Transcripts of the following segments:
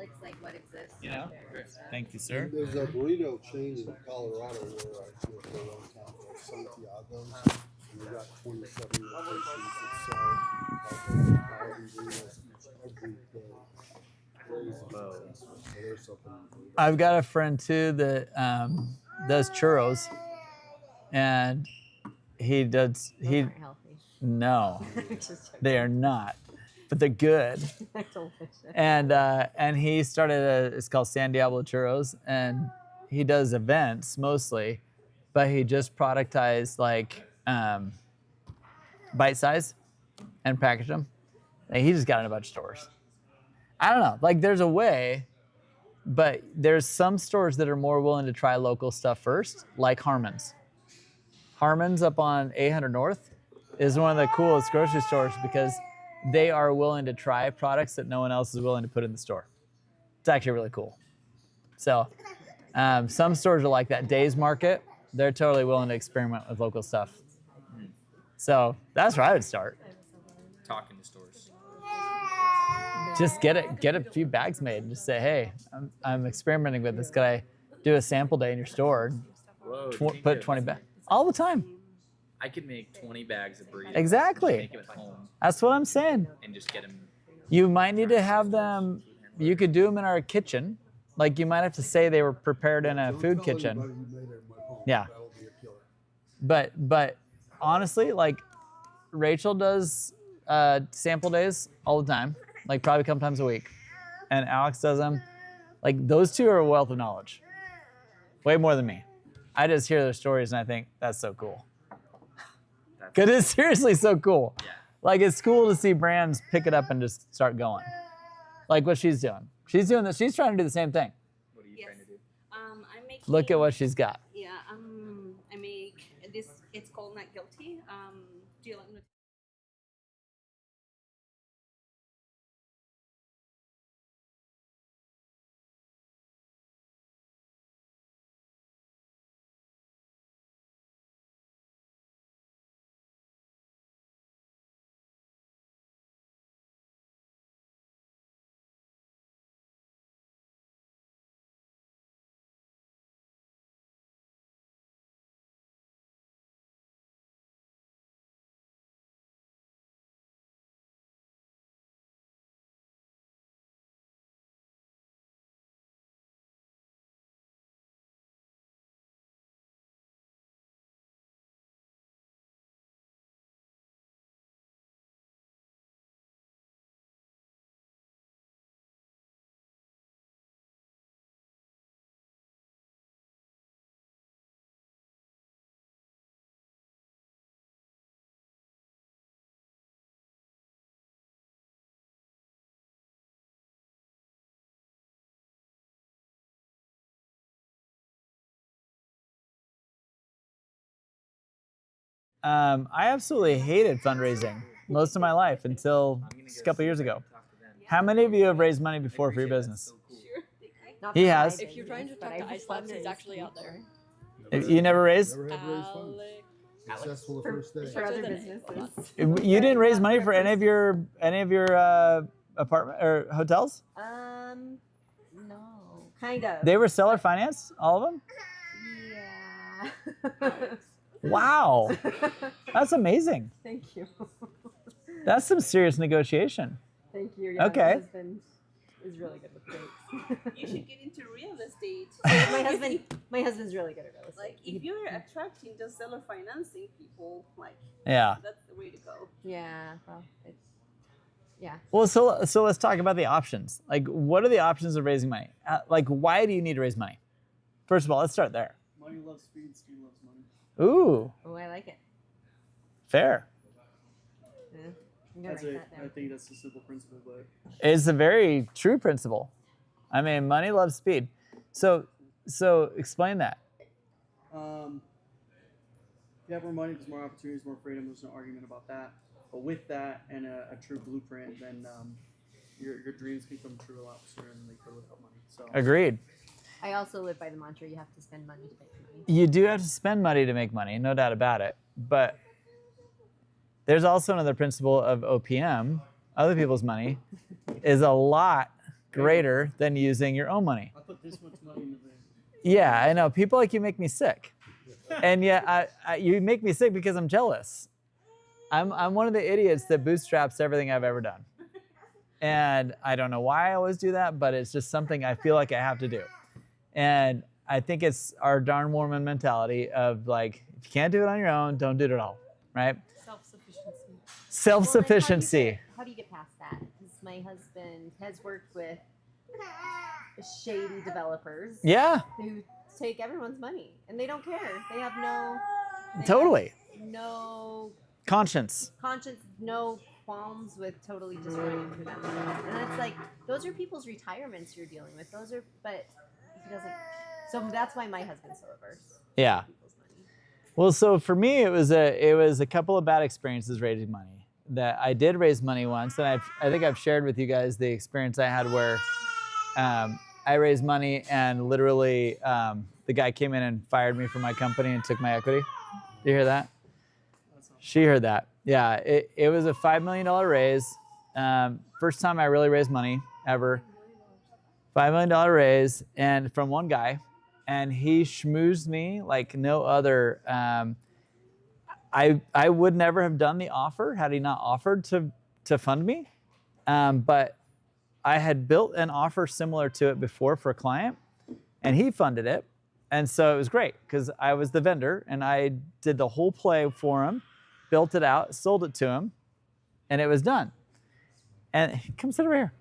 It's like what exists. You know? Thank you, sir. There's a burrito chain in Colorado where I worked for a long time called Santiago's, and we got 27 locations that sell burritos every day. Crazy successful. So there's something. I've got a friend too that does churros, and he Those aren't healthy. no, Just joking. they are not, but they're good. I don't think so. And he started it's called San Diablo Churros, and he does events mostly, but he just productized like bite size and packaged them. And he just got in a bunch of stores. I don't know, like there's a way, but there's some stores that are more willing to try local stuff first, like Harmon's. Harmon's up on 800 North is one of the coolest grocery stores because they are willing to try products that no one else is willing to put in the store. It's actually really cool. So some stores are like that. Days Market, they're totally willing to experiment with local stuff. So that's where I would start. Talking to stores. Just get a few bags made and just say, hey, I'm experimenting with this. Could I do a sample day in your store? Whoa, Put 20 bags all the time. I could make 20 bags of burritos. Exactly. Make them at home That's what I'm saying. and just get them. You might need to have them. You could do them in our kitchen. Like you might have to say they were prepared in a food kitchen. You made it at my home. Yeah. That'll be a killer. But honestly, like Rachel does sample days all the time, like probably a couple times a week, and Alex does them. Like those two are a wealth of knowledge, way more than me. I just hear their stories and I think that's so cool. Cause it's seriously so cool. Yeah. Like it's cool to see brands pick it up and just start going. Like what she's doing. She's doing this. She's trying to do the same thing. What are you Yes. trying to do? I'm making. Look at what she's got. Yeah. I make this. It's called Not Guilty. Do you like? I absolutely hated fundraising most of my life until just a couple years ago. How many of you have raised money before for your business? Not He for has. my If you're trying to business, talk but to I've Ice he's fundraised actually out there. You never raised? Never had to raise funds. Alex. Successful the first day. For other Hold businesses. You didn't raise money for any of your apartment or hotels? No. Kind of. They were seller financed, all of them? Yeah. Wow. That's amazing. Thank you. That's some serious negotiation. Thank you. Yeah, Okay. My husband is really good with rates. You should get into real estate. my husband's really good at real estate. Like if you're attracting just seller financing people, like Yeah. that's the way to go. Yeah. Well, it's yeah. Well, so let's talk about the options. Like, what are the options of raising money? Like, why do you need to raise money? First of all, let's start there. Money loves speed, speed loves money. Ooh, Oh, I like it. fair. Yeah. I'm gonna That's write it. that down. I think that's the simple principle, but It's a very true principle. I mean, money loves speed. So explain that. if you have more money, there's more opportunities, more freedom. There's no argument about that. But with that and a true blueprint, then your dreams can come true a lot sooner than they could without money. So Agreed. I also live by the mantra: you have to spend money to make money. You do have to spend money to make money, no doubt about it. But there's also another principle of OPM, other people's money is a lot greater than using your own money. I put this much money into this. Yeah, I know. People like you make me sick. And yet you make me sick because I'm jealous. I'm one of the idiots that bootstraps everything I've ever done. And I don't know why I always do that, but it's just something I feel like I have to do. And I think it's our darn Mormon mentality of like, if you can't do it on your own, don't do it at all, right? Self-sufficiency. Self-sufficiency. Well, how do you get past that? Because my husband has worked with shady developers Yeah, who take everyone's money and they don't care. They have no totally. no Conscience. conscience, no qualms with totally just running for them. And it's like those are people's retirements you're dealing with. Those are, but he doesn't. So that's why my husband's so averse. Yeah. to people's money. Well, so for me, it was a couple of bad experiences raising money. That I did raise money once, and I think I've shared with you guys the experience I had where I raised money and literally the guy came in and fired me from my company and took my equity. Did you hear that? She heard that. Yeah, it was a $5 million raise. First time I really raised money ever. $5 million raise, and from one guy, and he schmoozed me like no other. I would never have done the offer had he not offered to fund me, but I had built an offer similar to it before for a client, and he funded it, and so it was great because I was the vendor and I did the whole play for him, built it out, sold it to him, and it was done. And come sit over here,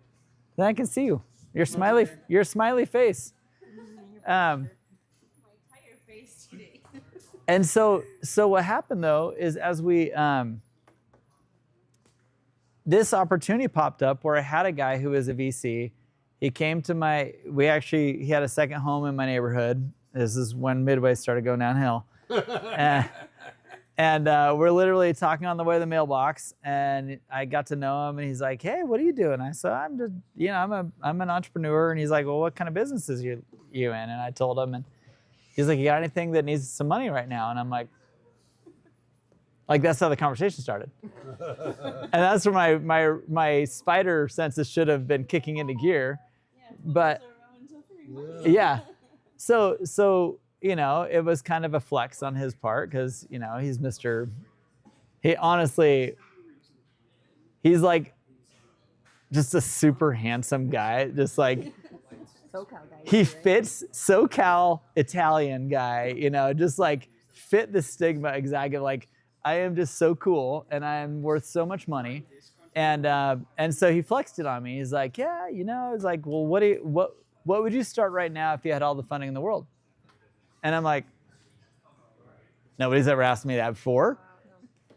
then I can see you. Your smiley face. My entire face today. And so what happened though is as we this opportunity popped up where I had a guy who was a VC. He came to he had a second home in my neighborhood. This is when Midway started going downhill. And we're literally talking on the way to the mailbox, and I got to know him, and he's like, "Hey, what are you doing?" I said, "I'm just, I'm an entrepreneur." And he's like, "Well, what kind of business is you in?" And I told him, and he's like, "You got anything that needs some money right now?" And I'm like that's how the conversation started. And that's where my spider senses should have been kicking into gear. But yeah, so it was kind of a flex on his part because he's he's like just a super handsome guy, just like SoCal guy. he right? fits SoCal Italian guy, just like fit the stigma exactly. Like I am just so cool and I am worth so much money. And so he flexed it on me. He's like, yeah, it's like, well, what would you start right now if you had all the funding in the world? And I'm like, nobody's ever asked me that before.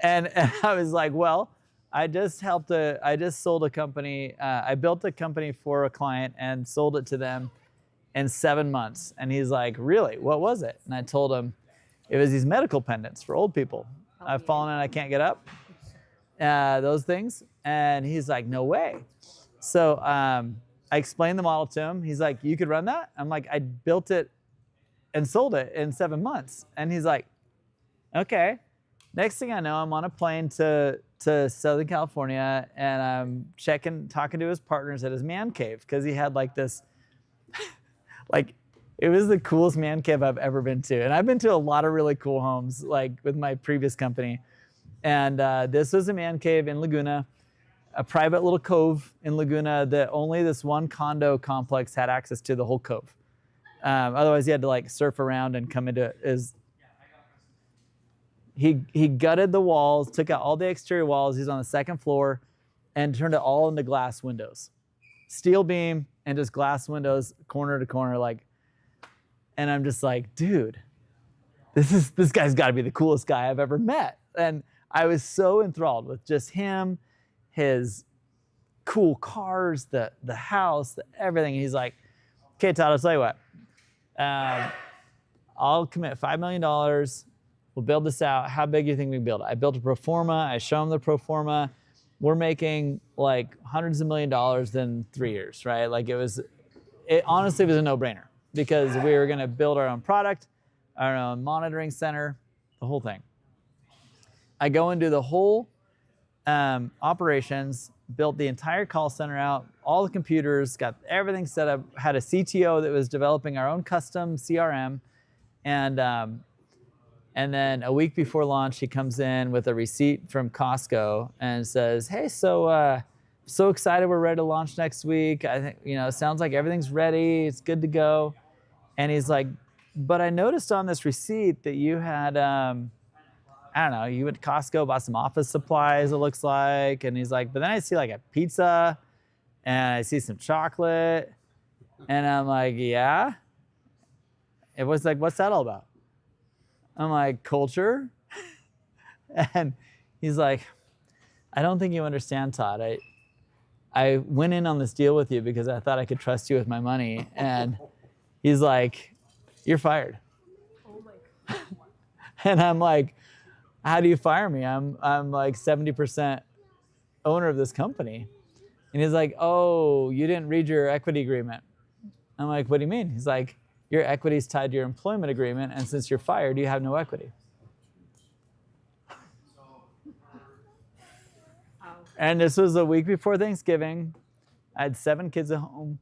And I was like, well, I just sold a company. I built a company for a client and sold it to them in 7 months. And he's like, really? What was it? And I told him it was these medical pendants for old people. I've fallen and I can't get up. Those things. And he's like, no way. So I explained the model to him. He's like, you could run that? I'm like, I built it and sold it in 7 months. And he's like, okay. Next thing I know, I'm on a plane to Southern California, and I'm talking to his partners at his man cave because he had like this, like it was the coolest man cave I've ever been to. And I've been to a lot of really cool homes, like with my previous company. And this was a man cave in Laguna, a private little cove in Laguna that only this one condo complex had access to the whole cove. Otherwise, you had to like surf around and come into it. He gutted the walls, took out all the exterior walls. He's on the second floor and turned it all into glass windows. Steel beam and just glass windows, corner to corner. And I'm just like, dude, this guy's got to be the coolest guy I've ever met. And I was so enthralled with just him, his cool cars, the house, everything. And he's like, okay, Todd, I'll tell you what. I'll commit $5 million. We'll build this out. How big do you think we can build it? I built a pro forma. I show him the pro forma. We're making like hundreds of $1 millions in 3 years, right? Like it honestly was a no-brainer because we were going to build our own product, our own monitoring center, the whole thing. I go and do the whole operations, built the entire call center out, all the computers, got everything set up, had a CTO that was developing our own custom CRM. And then a week before launch, he comes in with a receipt from Costco and says, hey, so excited, we're ready to launch next week. I think, it sounds like everything's ready, it's good to go. And he's like, but I noticed on this receipt that you had, I don't know, you went to Costco, bought some office supplies, it looks like. And he's like, but then I see like a pizza and I see some chocolate. And I'm like, yeah. It was like, what's that all about? I'm like, culture? And he's like, I don't think you understand, Todd. I went in on this deal with you because I thought I could trust you with my money. And he's like, you're fired. Oh my God. And I'm like, how do you fire me? I'm like 70% owner of this company. And he's like, oh, you didn't read your equity agreement. I'm like, what do you mean? He's like, your equity is tied to your employment agreement, and since you're fired, you have no equity. And this was a week before Thanksgiving. I had 7 kids at home.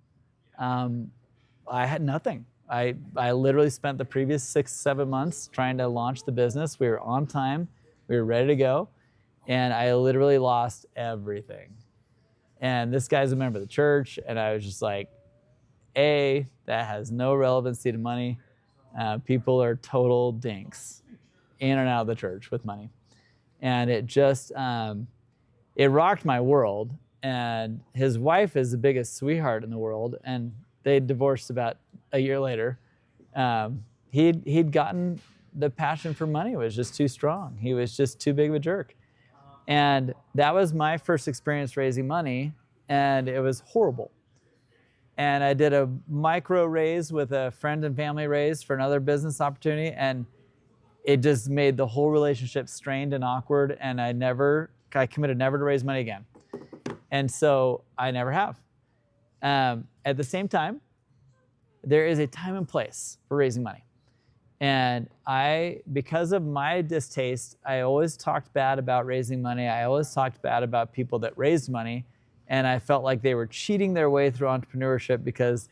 I had nothing. I literally spent the previous 6-7 months trying to launch the business. We were on time. We were ready to go. And I literally lost everything. And this guy's a member of the church. And I was just like, that has no relevancy to money. People are total dinks in and out of the church with money. And it just, it rocked my world. And his wife is the biggest sweetheart in the world. And they divorced about a year later. He'd gotten the passion for money was just too strong. He was just too big of a jerk. And that was my first experience raising money, and it was horrible. And I did a micro raise with a friend and family raise for another business opportunity, and it just made the whole relationship strained and awkward, and I committed never to raise money again. And so I never have. At the same time, there is a time and place for raising money. And because of my distaste, I always talked bad about raising money. I always talked bad about people that raised money. And I felt like they were cheating their way through entrepreneurship because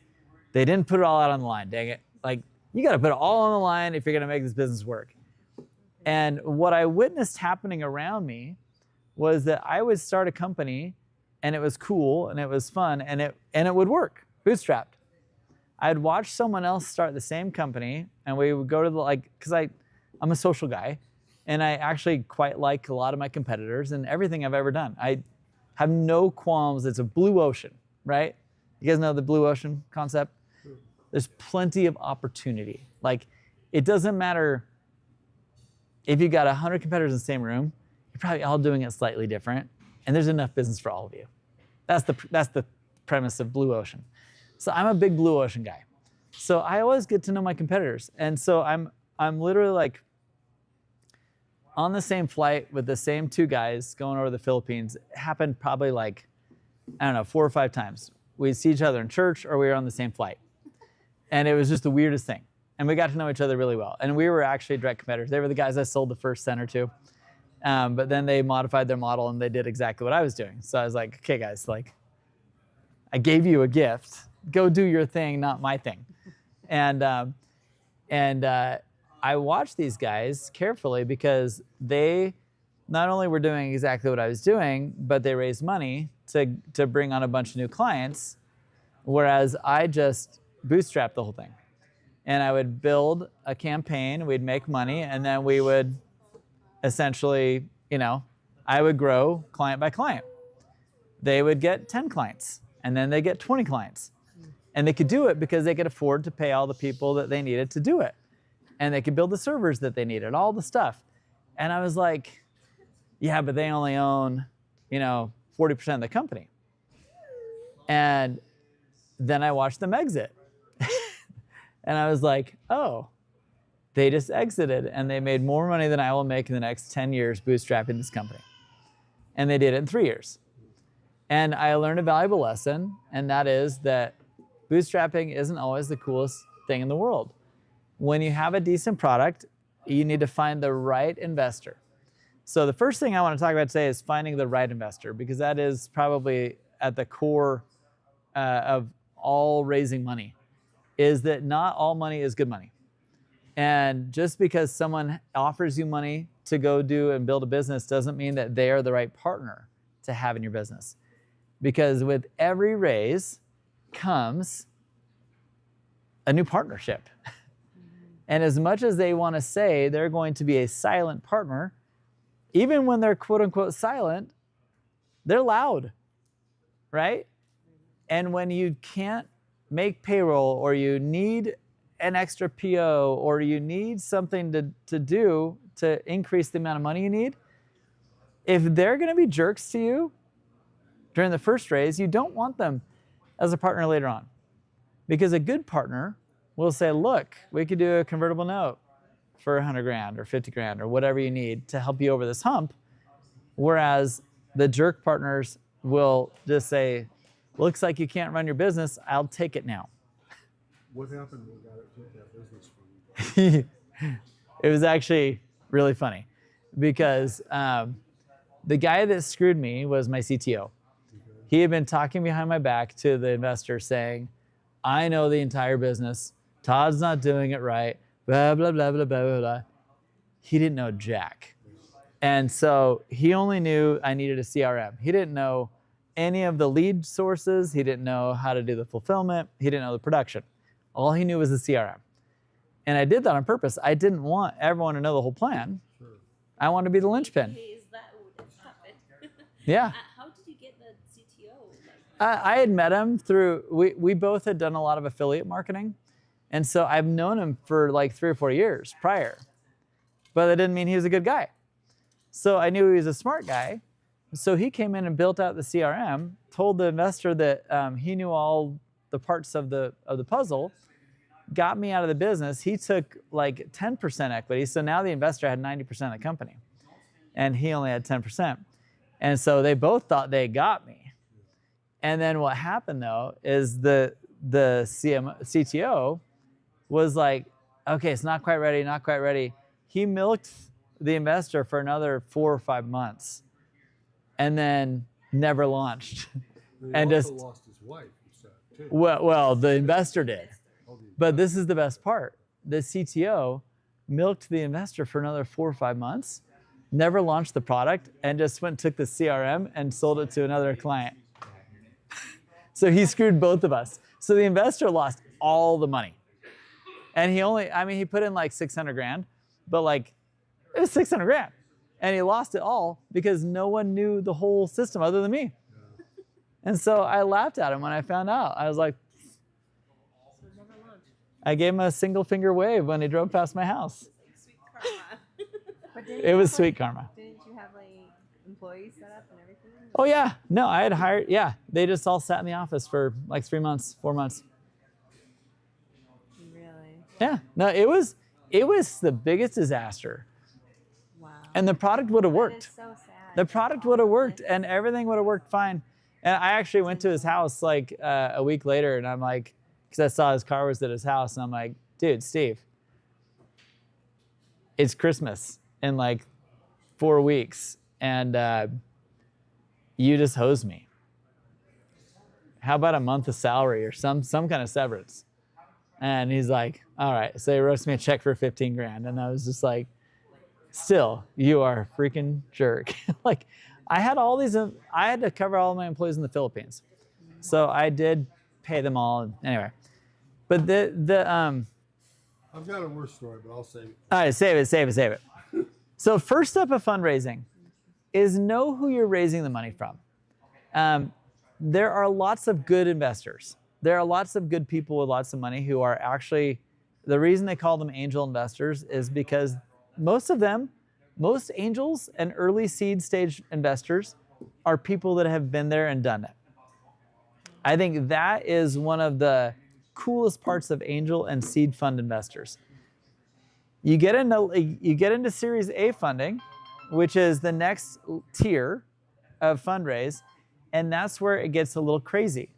they didn't put it all out on the line. Dang it. Like, you got to put it all on the line if you're going to make this business work. And what I witnessed happening around me was that I would start a company and it was cool and it was fun and it would work, bootstrapped. I'd watch someone else start the same company and we would go to because I'm a social guy and I actually quite like a lot of my competitors and everything I've ever done. I have no qualms. It's a blue ocean, right? You guys know the blue ocean concept? There's plenty of opportunity. Like, it doesn't matter if you got 100 competitors in the same room, you're probably all doing it slightly different, and there's enough business for all of you. That's the premise of blue ocean. So I'm a big blue ocean guy. So I always get to know my competitors. And so I'm literally like on the same flight with the same 2 guys going over the Philippines. It happened probably 4 or 5 times. We'd see each other in church or we were on the same flight. And it was just the weirdest thing. And we got to know each other really well. And we were actually direct competitors. They were the guys I sold the first center to. But then they modified their model and they did exactly what I was doing. So I was like, okay guys, I gave you a gift. Go do your thing, not my thing. And I watched these guys carefully because they not only were doing exactly what I was doing, but they raised money to bring on a bunch of new clients, whereas I just bootstrapped the whole thing. And I would build a campaign, we'd make money, and then we would essentially, I would grow client by client. They would get 10 clients, and then they get 20 clients. And they could do it because they could afford to pay all the people that they needed to do it. And they could build the servers that they needed, all the stuff. And I was like, yeah, but they only own, 40% of the company. And then I watched them exit. And I was like, oh, they just exited and they made more money than I will make in the next 10 years bootstrapping this company. And they did it in 3 years. And I learned a valuable lesson, and that is that bootstrapping isn't always the coolest thing in the world. When you have a decent product, you need to find the right investor. So the first thing I want to talk about today is finding the right investor, because that is probably at the core of all raising money, is that not all money is good money. And just because someone offers you money to go do and build a business doesn't mean that they are the right partner to have in your business. Because with every raise comes a new partnership. And as much as they want to say they're going to be a silent partner, even when they're quote unquote silent, they're loud, right? And when you can't make payroll, or you need an extra PO, or you need something to do to increase the amount of money you need, if they're going to be jerks to you during the first raise, you don't want them as a partner later on. Because a good partner will say, look, we could do a convertible note for 100 grand or 50 grand or whatever you need to help you over this hump. Whereas the jerk partners will just say, looks like you can't run your business, I'll take it now. What happened when you took that business from you? It was actually really funny because the guy that screwed me was my CTO. He had been talking behind my back to the investor saying, I know the entire business. Todd's not doing it right. Blah, blah, blah, blah, blah, blah. He didn't know jack. And so he only knew I needed a CRM. He didn't know any of the lead sources. He didn't know how to do the fulfillment. He didn't know the production. All he knew was the CRM. And I did that on purpose. I didn't want everyone to know the whole plan. Sure. I wanted to be the linchpin. Is that would stop it? Yeah. How did you get the CTO? I had met him through, we both had done a lot of affiliate marketing. And so I've known him for like 3 or 4 years prior. But that didn't mean he was a good guy. So I knew he was a smart guy. So he came in and built out the CRM, told the investor that he knew all the parts of the puzzle, got me out of the business. He took like 10% equity. So now the investor had 90% of the company and he only had 10%. And so they both thought they got me. And then what happened though is the CTO was like, okay, it's not quite ready, not quite ready. He milked the investor for another 4 or 5 months and then never launched. He And also just, lost his wife, he said, too. well, the investor did. Oh, But this is the best part. The CTO milked the investor for another 4 or 5 months, never launched the product, and just went and took the CRM and sold it to another client. So he screwed both of us. So the investor lost all the money. And he put in like 600 grand, but like it was 600 grand. And he lost it all because no one knew the whole system other than me. And so I laughed at him when I found out. I was like, I gave him a single finger wave when he drove past my house. Sweet karma. But didn't It you was have, sweet karma. Didn't you have like employees set up and everything? Oh yeah, no, I had hired, yeah. They just all sat in the office for like 3 months, 4 months. Really? Yeah, no, it was the biggest disaster. Wow. And the product would have That worked. is so sad. The product would have worked and everything would have worked fine. And I actually went to his house like a week later and I'm like, because I saw his car was at his house and I'm like, dude, Steve, it's Christmas in like 4 weeks and you just hosed me. How about a month of salary or some kind of severance? And he's like, all right. So he wrote me a check for 15 grand. And I was just like, still, you are a freaking jerk. Like I had to cover all of my employees in the Philippines. So I did pay them all. Anyway, but I've got a worse story, but I'll save it. all right, save it. So first step of fundraising is know who you're raising the money from. There are lots of good investors. There are lots of good people with lots of money who are actually, the reason they call them angel investors is because most angels and early seed stage investors are people that have been there and done it. I think that is one of the coolest parts of angel and seed fund investors. You get into Series A funding, which is the next tier of fundraise, and that's where it gets a little crazy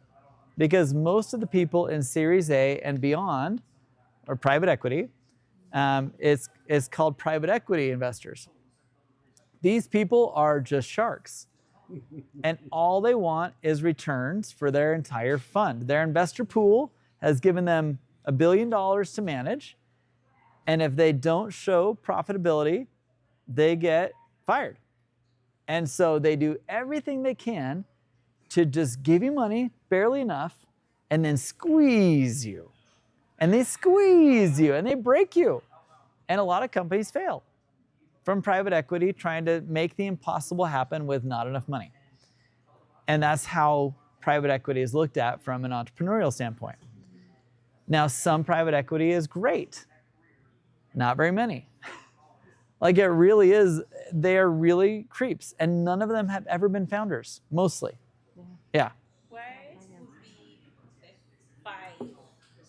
because most of the people in Series A and beyond are private equity. It's called private equity investors. These people are just sharks. And all they want is returns for their entire fund. Their investor pool has given them $1 billion to manage. And if they don't show profitability, they get fired. And so they do everything they can to just give you money, barely enough, and then squeeze you. And they squeeze you and they break you. And a lot of companies fail from private equity trying to make the impossible happen with not enough money. And that's how private equity is looked at from an entrepreneurial standpoint. Now, some private equity is great. Not very many. Like it really is, they are really creeps. And none of them have ever been founders, mostly. Yeah. What would be the 5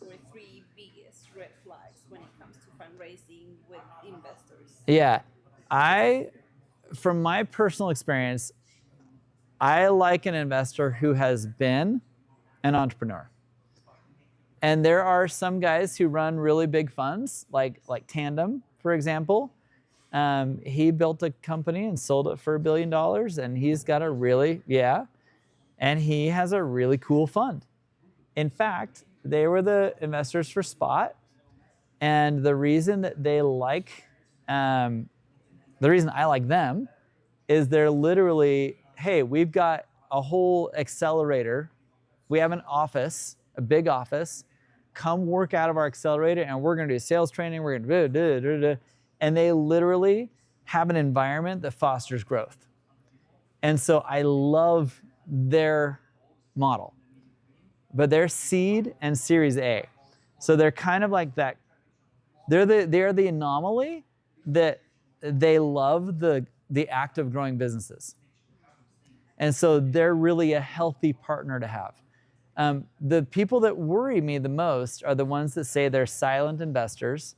or 3 biggest red flags when it comes to fundraising with investors? Yeah. From my personal experience, I like an investor who has been an entrepreneur. And there are some guys who run really big funds, like Tandem, for example. He built a company and sold it for $1 billion, and he's got and he has a really cool fund. In fact, they were the investors for Spot, and the reason that they like, the reason I like them is they're literally, hey, we've got a whole accelerator. We have an office, a big office. Come work out of our accelerator, and we're going to do sales training. We're going to do. And they literally have an environment that fosters growth. And so I love their model. But they're seed and Series A. So they're kind of like that. They're the anomaly that they love the act of growing businesses. And so they're really a healthy partner to have. The people that worry me the most are the ones that say they're silent investors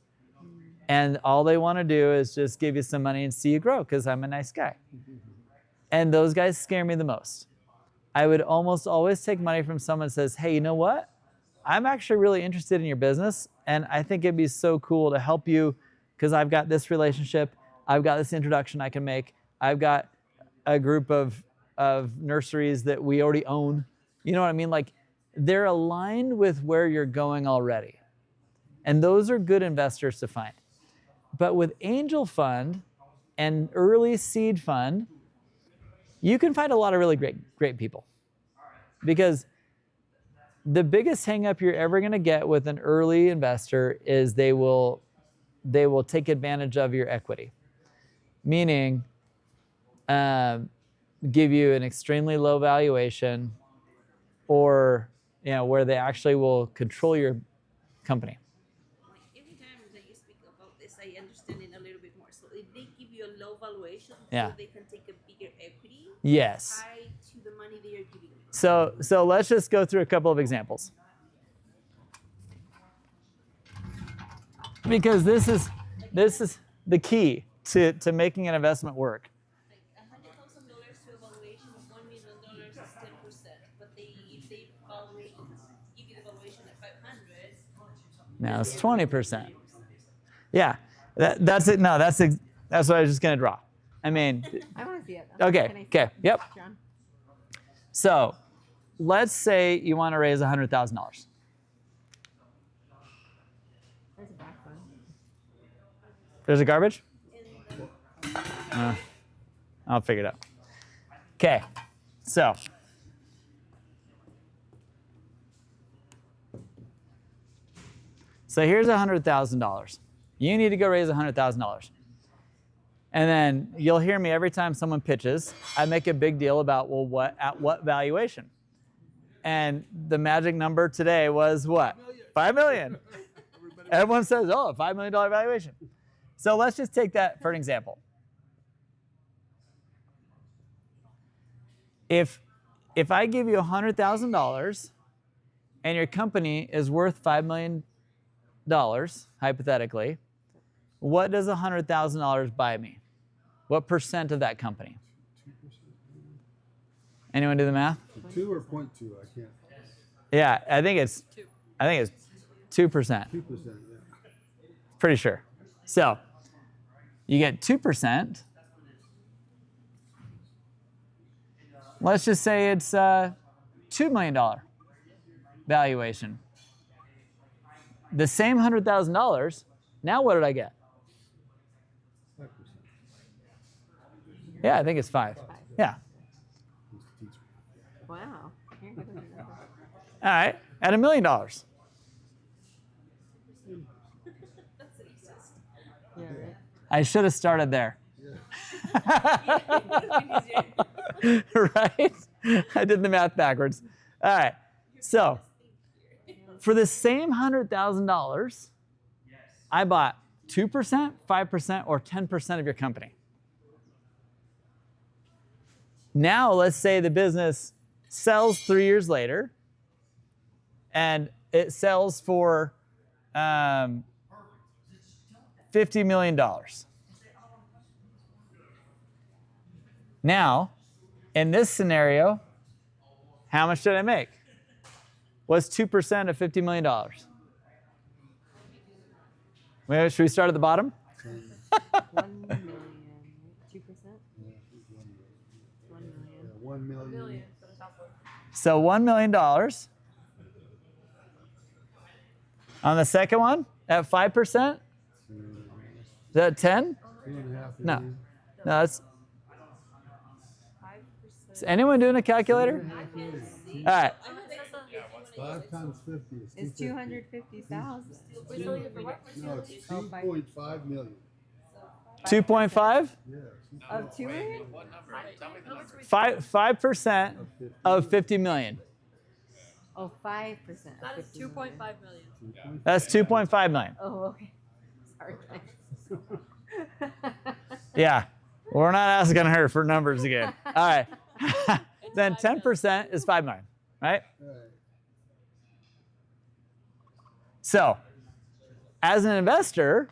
and all they want to do is just give you some money and see you grow because I'm a nice guy. And those guys scare me the most. I would almost always take money from someone that says, hey, you know what? I'm actually really interested in your business and I think it'd be so cool to help you because I've got this relationship, I've got this introduction I can make, I've got a group of nurseries that we already own. You know what I mean? Like, they're aligned with where you're going already. And those are good investors to find. But with angel fund and early seed fund, you can find a lot of really great people. Because the biggest hang up you're ever going to get with an early investor is they will take advantage of your equity. Meaning, give you an extremely low valuation or where they actually will control your company. Like every time that you speak about this, I understand it a little bit more. So if they give you a low valuation, so they can take a bigger equity, yes, tied to the money they are giving you. So let's just go through a couple of examples. Because this is the key to making an investment work. Like $100,000 to a valuation of $1 million is 10%, but if they give you the valuation at 500, now it's 20%. Yeah, that's it. No, that's what I was just gonna draw. I mean, I want to see it. okay, yep. John? So, let's say you want to raise $100,000. There's a back one. There's a garbage? I'll figure it out. Okay, so. So here's $100,000. You need to go raise $100,000. And then you'll hear me every time someone pitches, I make a big deal about, well, at what valuation? And the magic number today was what? 5 million. Everyone says, oh, a $5 million valuation. So let's just take that for an example. If I give you $100,000 and your company is worth $5 million, hypothetically, what does $100,000 buy me? What percent of that company? 2%. Anyone do the math? 2 or 0.2? I can't. Yeah, I think it's 2%. 2%. Yeah. Pretty sure. So you get 2%. let's just say it's $2 million valuation. The same $100,000, now what did I get? 5%. Yeah, I think it's 5. Yeah. Wow. Here, give me your number. All right, at $1 million. That's the easiest. Yeah, right. I should have started there. Yeah. Right? I did the math backwards. All right. So, for the same $100,000, I bought 2%, 5%, or 10% of your company. Now, let's say the business sells 3 years later, and it sells for $50 million. Now, in this scenario, how much did I make? What's 2% of $50 million? Well, should we start at the bottom? 1 million. 2%? Yeah, I think 1 million. 1 million. Yeah, 1 million. Million for the top one. So $1 million. On the second one, at 5%? Is that 10? 2.5 No. million. No, that's. 5%. Is anyone doing a calculator? All right. 5 times 50 is It's 250,000. We're selling it for what? No, it's 2.5 million. 2.5? Yeah. Of 2 million? 5% of 50 million. Oh, 5%. That is 2.5 million. That's 2.5 million. Oh, okay. Sorry, guys. Yeah. We're not asking her for numbers again. All right. Then 10% is 5 million, right? Right. So, as an investor,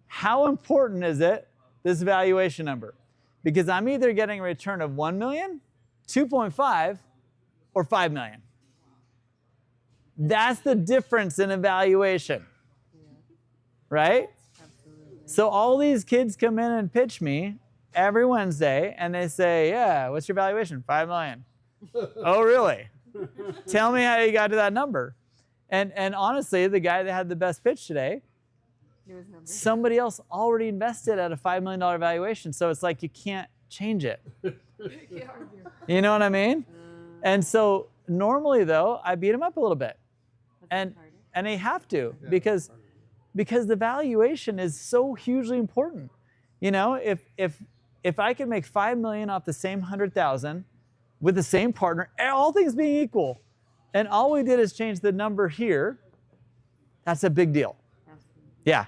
how important is it, this valuation number? Because I'm either getting a return of 1 million, 2.5, or 5 million. That's the difference in evaluation, right? Absolutely. So all these kids come in and pitch me every Wednesday, and they say, yeah, what's your valuation? 5 million. Oh, really? Tell me how you got to that number. And honestly, the guy that had the best pitch today, It was numbers. somebody else already invested at a $5 million valuation. So it's like you can't change it. You know what I mean? And so normally, though, I beat him up a little bit. And they have to, because the valuation is so hugely important. You know, if I can make 5 million off the same 100,000 with the same partner, all things being equal, and all we did is change the number here, that's a big deal. Absolutely. Yeah.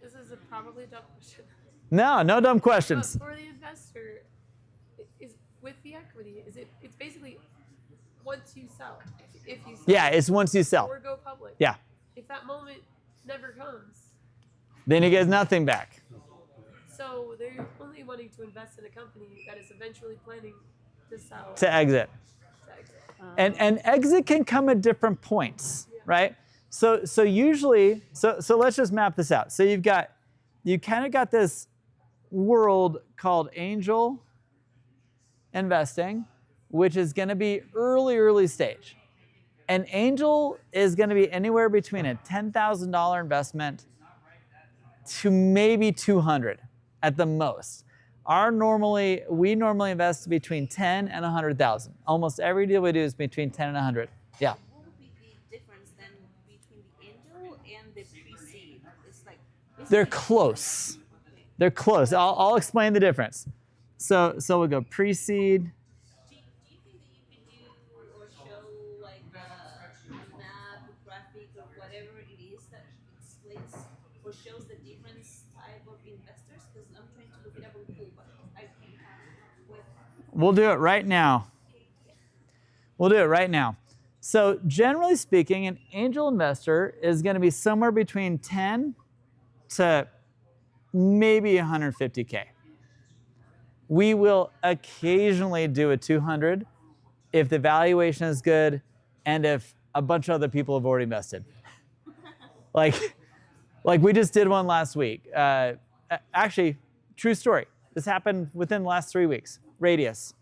This is probably a dumb question. No dumb questions. But for the investor, is with the equity, it's basically once you sell, if you sell, Yeah, it's once you sell. or go public. Yeah. If that moment never comes, Then he gets nothing back. so they're only wanting to invest in a company that is eventually planning to sell. To exit. to exit. And exit can come at different points, right? So usually, so let's just map this out. So you kind of got this world called angel investing, which is going to be early stage. An angel is going to be anywhere between a $10,000 investment to maybe 200 at the most. We normally invest between 10 and 100,000. Almost every deal we do is between 10 and 100. Yeah. What would be the difference then between the angel and the pre-seed? It's like They're close. Okay. They're close. I'll explain the difference. So we'll go pre-seed. Do you think that you could do or show like a map, a graphic, or whatever it is that explains or shows the different type of investors? Because I'm trying to look it up on Google, but I can't with We'll do it right now. So generally speaking, an angel investor is going to be somewhere between 10 to maybe 150K. We will occasionally do a 200 if the valuation is good and if a bunch of other people have already invested. like we just did one last week. Actually, true story. This happened within the last 3 weeks. Radius.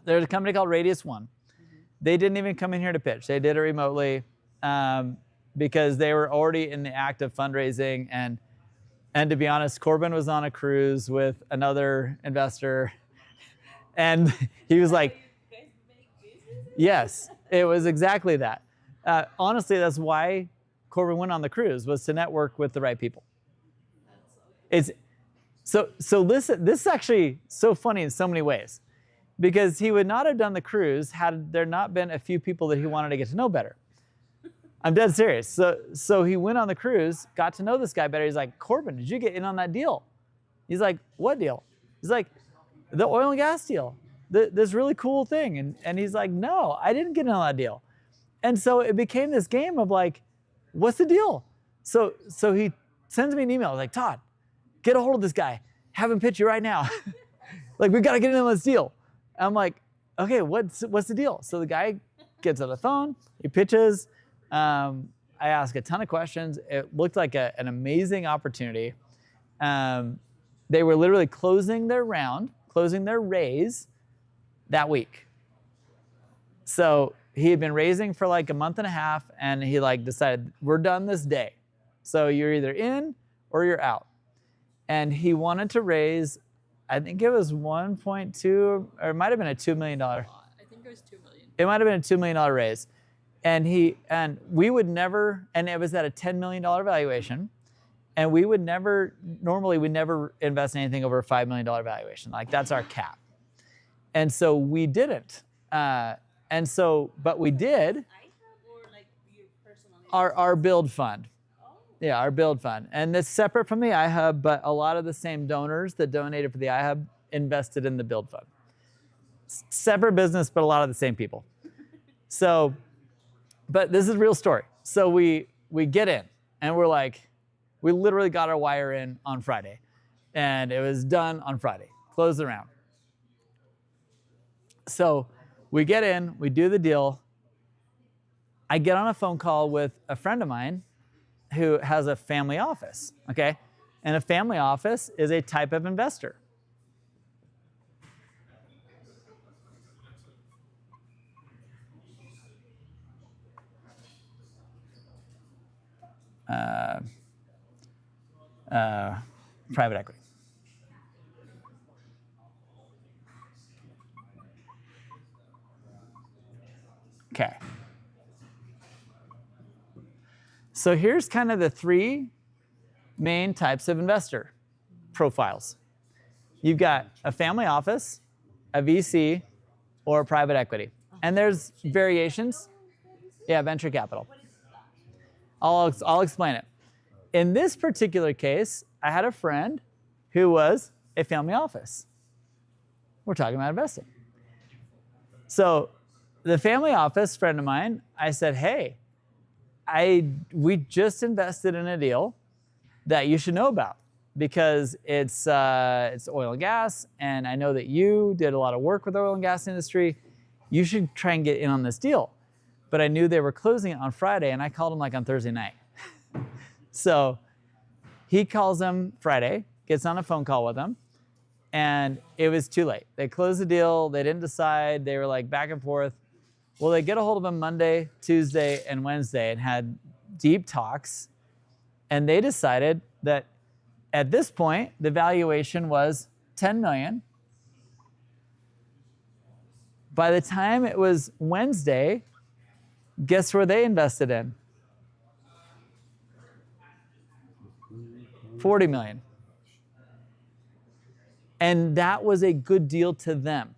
There's a company called Radius One. They didn't even come in here to pitch. They did it remotely because they were already in the act of fundraising. And to be honest, Corbin was on a cruise with another investor. And he was like, You guys make business? yes, it was exactly that. Honestly, that's why Corbin went on the cruise, was to network with the right people. It's so listen, this is actually so funny in so many ways, because he would not have done the cruise had there not been a few people that he wanted to get to know better. I'm dead serious. So he went on the cruise, got to know this guy better. He's like, Corbin, did you get in on that deal? He's like, what deal? He's like, the oil and gas deal, this really cool thing. And he's like, no, I didn't get in on that deal. And so it became this game of like, what's the deal? So he sends me an email like, Todd, get a hold of this guy. Have him pitch you right now. Like, we got to get in on this deal. And I'm like, okay, what's the deal? So the guy gets on the phone, he pitches. I ask a ton of questions. It looked like an amazing opportunity. They were literally closing their raise that week. So he had been raising for like a month and a half, and he like decided, we're done this day. So you're either in or you're out. And he wanted to raise, I think it was 1.2, or it might have been a $2 million. I think it was $2 million. It might have been a $2 million raise. And we would never, and it was at a $10 million valuation. And we would never, normally we never invest anything over a $5 million valuation. Like, that's our cap. And so we didn't. But we did iHub or like your personal? our build fund. Oh. Yeah, our build fund. And it's separate from the iHub, but a lot of the same donors that donated for the iHub invested in the build fund. Separate business, but a lot of the same people. So, but this is a real story. So we get in, and we're like, we literally got our wire in on Friday, and it was done on Friday. Closed the round. So we get in, we do the deal. I get on a phone call with a friend of mine who has a family office, okay? And a family office is a type of investor. Private equity. Okay. So here's kind of the three main types of investor profiles. You've got a family office, a VC, or a private equity. And there's variations. Yeah, venture capital. I'll explain it. In this particular case, I had a friend who was a family office. We're talking about investing. So the family office friend of mine, I said, hey, we just invested in a deal that you should know about, because it's oil and gas, and I know that you did a lot of work with the oil and gas industry. You should try and get in on this deal. But I knew they were closing it on Friday, and I called him like on Thursday night. So he calls him Friday, gets on a phone call with him, and it was too late. They closed the deal. They didn't decide. They were like back and forth. Well, they get a hold of him Monday, Tuesday, and Wednesday and had deep talks. And they decided that at this point, the valuation was $10 million. By the time it was Wednesday, guess where they invested in? $40 million. And that was a good deal to them,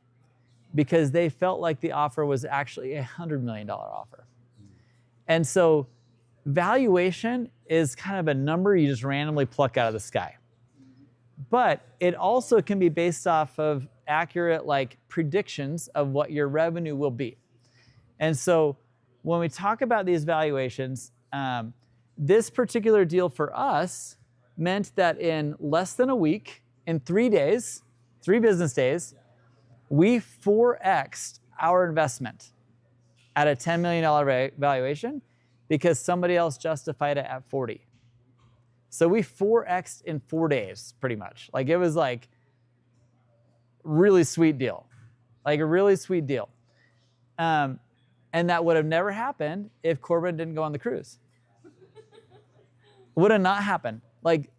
because they felt like the offer was actually a $100 million offer. And so valuation is kind of a number you just randomly pluck out of the sky. But it also can be based off of accurate like predictions of what your revenue will be. And so when we talk about these valuations, this particular deal for us meant that in less than a week, in 3 days, 3 business days, we 4x'd our investment at a $10 million valuation because somebody else justified it at 40. So we 4x'd in 4 days, pretty much. Like, it was like really sweet deal. like a really sweet deal. And that would have never happened if Corbin didn't go on the cruise. Would have not happened. Like,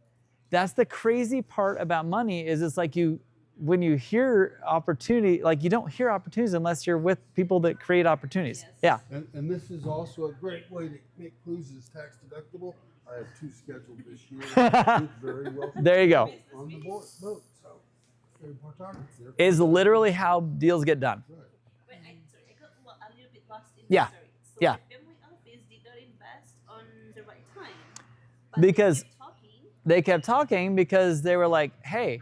that's the crazy part about money is it's like when you hear opportunity, like you don't hear opportunities unless you're with people that create opportunities. Yes. Yeah. And this is also a great way to make cruises tax deductible. I have 2 scheduled this year. You're very welcome. There you go. On the boat, so very important. Is literally how deals get done. Right. Wait, sorry, I got a little bit lost in Yeah. the story. So Yeah. the family office did not invest on the right time. But Because- they kept talking. They kept talking because they were like, hey,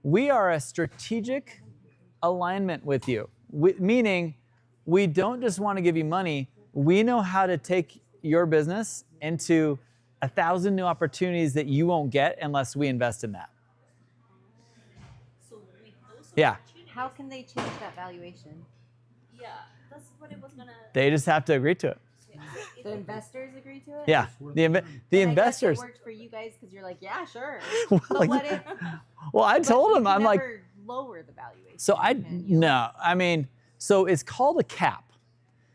we are a strategic alignment with you. Meaning, we don't just want to give you money. We know how to take your business into 1,000 new opportunities that you won't get unless we invest in that. So with those Yeah. opportunities, How can they change that valuation? yeah, that's what it was gonna. They just have to agree to it. The investors agree to it? Yeah. The And I guess investors. it worked for you guys because you're like, yeah, sure. Well, But what if? Well, I but told you him, can I'm like, never lower the valuation. so can you? no, I mean, so it's called a cap.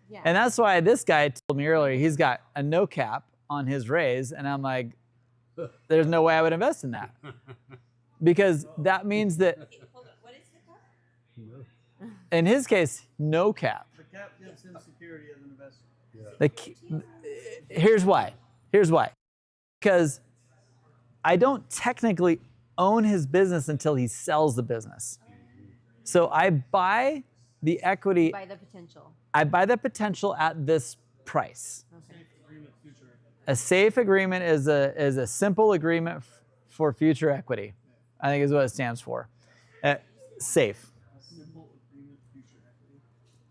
Yeah. And that's why this guy told me earlier, he's got a no cap on his raise. And I'm like, there's no way I would invest in that. Because that means that Hold on, what is the cap? in his case, no cap. The cap gives him security as an investor. Here's why. Because I don't technically own his business until he sells the business. So I buy the equity, By the potential. I buy the potential at this price. Okay. Agreement, future. A safe agreement is a simple agreement for future equity. I think is what it stands for. Safe. A simple agreement, future equity.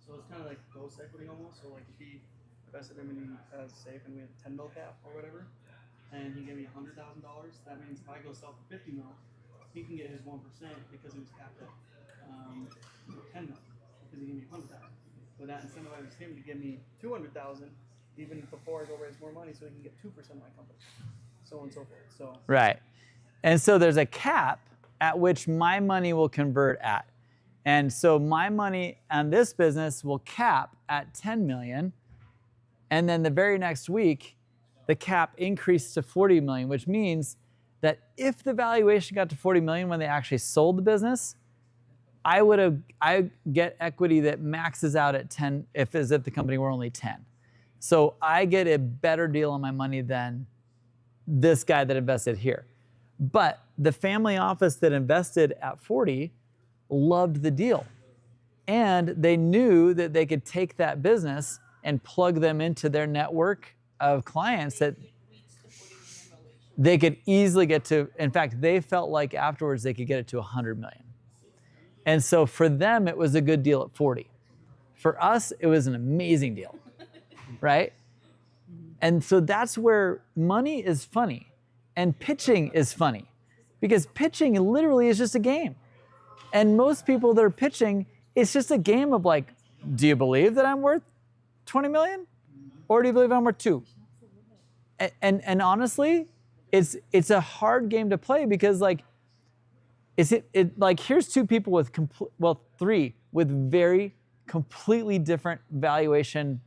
So it's kind of like ghost equity almost. So like if he invested in me as safe and we had a 10 mil cap or whatever, and he gave me $100,000, that means if I go sell for 50 mil, he can get his 1% because it was capped at 10 mil because he gave me 100,000. But that incentivizes him to give me 200,000 even before I go raise more money so he can get 2% of my company, so on and so forth. So Right. And so there's a cap at which my money will convert at. And so my money on this business will cap at 10 million. And then the very next week, the cap increased to 40 million, which means that if the valuation got to 40 million when they actually sold the business, I get equity that maxes out at 10 as if the company were only 10. So I get a better deal on my money than this guy that invested here. But the family office that invested at 40 loved the deal. And they knew that they could take that business and plug them into their network of clients that they could easily get to. In fact, they felt like afterwards they could get it to 100 million. And so for them, it was a good deal at 40. For us, it was an amazing deal, right? And so that's where money is funny and pitching is funny, because pitching literally is just a game. And most people that are pitching, it's just a game of like, do you believe that I'm worth 20 million? Or do you believe I'm worth 2? And honestly, it's a hard game to play because like, like here's 2 people with 3 with very completely different valuation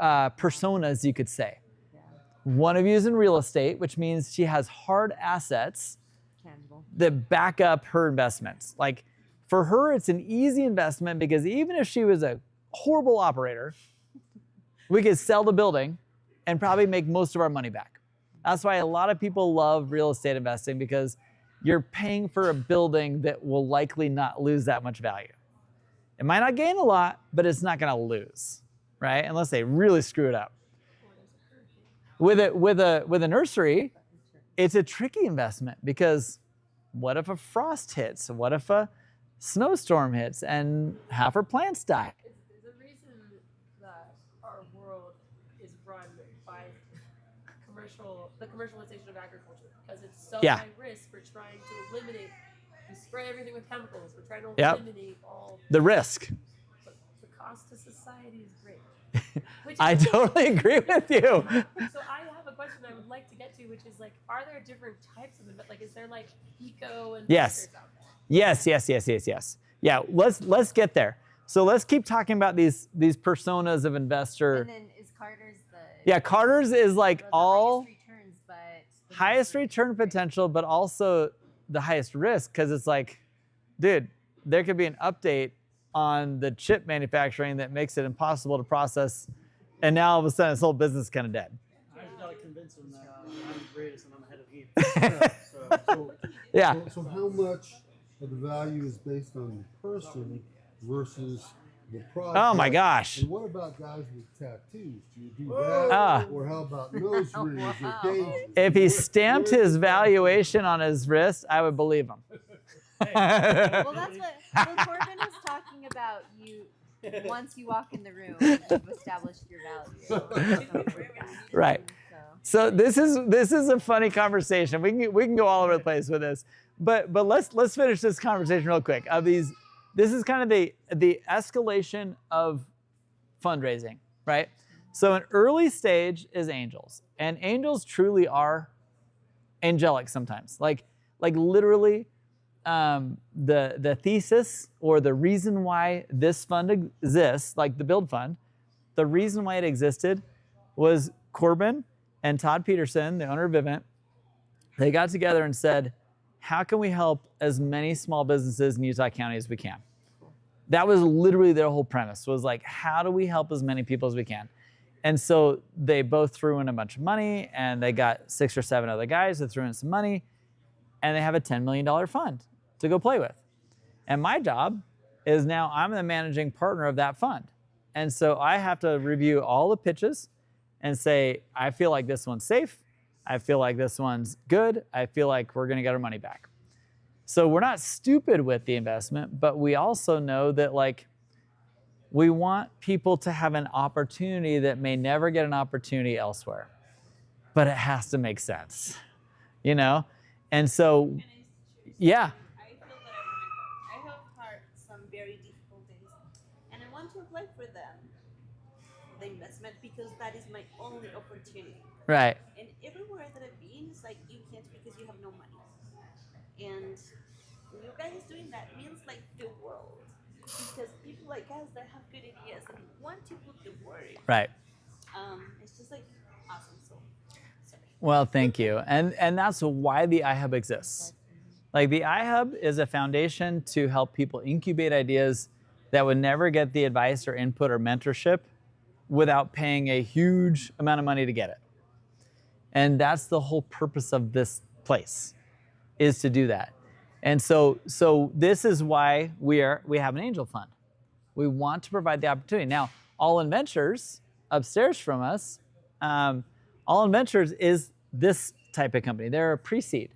personas, you could say. One of you is in real estate, which means she has hard assets Tangible. that back up her investments. Like for her, it's an easy investment because even if she was a horrible operator, we could sell the building and probably make most of our money back. That's why a lot of people love real estate investing, because you're paying for a building that will likely not lose that much value. It might not gain a lot, but it's not going to lose, right? Unless they really screw it up. With a nursery, it's a tricky investment because what if a frost hits? What if a snowstorm hits and half her plants die? The reason that our world is run by the commercialization of agriculture, because it's so Yeah. high risk. We're trying to eliminate. We spray everything with chemicals. We're trying to Yep. eliminate all. The risk. But the cost to society is great. Which I is- totally agree with you. So I have a question I would like to get to, which is like, are there different types of like, is there like eco investors Yes. out there? Yes. Yeah, let's get there. So let's keep talking about these personas of investor. And then is Carter's the Yeah, Carter's is like the all highest returns, but the highest most return potential, but also the highest risk, because it's like, dude, there could be an update on the chip manufacturing that makes it impossible to process, and now all of a sudden this whole business is kind of dead. I just gotta convince them that I'm the greatest and I'm ahead of the game. Yeah. So how much of the value is based on the person versus the product? Oh my gosh. And what about guys with tattoos? Do you do that? Ah. Or how about nose rings or gauges? If he stamped his valuation on his wrist, I would believe him. Well, that's what Corbin was talking about. You once you walk in the room, you've established your value. Right. So this is a funny conversation. We can go all over the place with this, but let's finish this conversation real quick. This is kind of the escalation of fundraising, right? So an early stage is angels, and angels truly are angelic sometimes. Like literally, the thesis or the reason why this fund exists, like the Build Fund, the reason why it existed was Corbin and Todd Peterson, the owner of Vivint. They got together and said, how can we help as many small businesses in Utah County as we can? That was literally their whole premise, was like, how do we help as many people as we can? And so they both threw in a bunch of money, and they got 6 or 7 other guys that threw in some money, and they have a $10 million fund to go play with. And my job is now I'm the managing partner of that fund. And so I have to review all the pitches and say, I feel like this one's safe. I feel like this one's good. I feel like we're gonna get our money back. So we're not stupid with the investment, but we also know that like we want people to have an opportunity that may never get an opportunity elsewhere, but it has to make sense, you know? And so, yeah. I feel that I have had some very difficult days, and I want to apply for the investment because that is my only opportunity. Right. And everywhere that I've been, it's like you can't because you have no money. And you guys doing that means like the world, because people like us that have good ideas and want to put the word in. Right. It's just like awesome. So sorry. Well, thank you. And that's why the iHub exists. Like the iHub is a foundation to help people incubate ideas that would never get the advice or input or mentorship without paying a huge amount of money to get it. And that's the whole purpose of this place, is to do that. And so this is why we have an angel fund. We want to provide the opportunity. Now, All In Ventures upstairs from us, All In Ventures is this type of company. They're a pre-seed.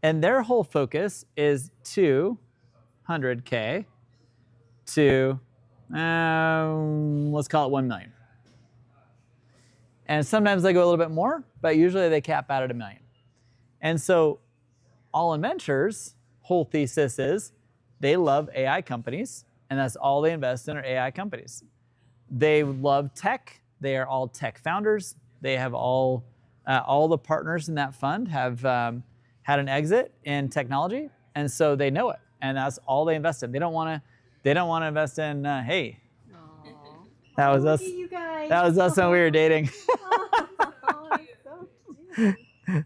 And their whole focus is $200K to, let's call it 1 million. And sometimes they go a little bit more, but usually they cap out at $1 million. And so All In Ventures' whole thesis is they love AI companies, and that's all they invest in are AI companies. They love tech. They are all tech founders. They have all the partners in that fund have had an exit in technology, and so they know it, and that's all they invest in. They don't want to invest in hey. That was us. You guys. That was us when we were dating. Oh, it's so cute.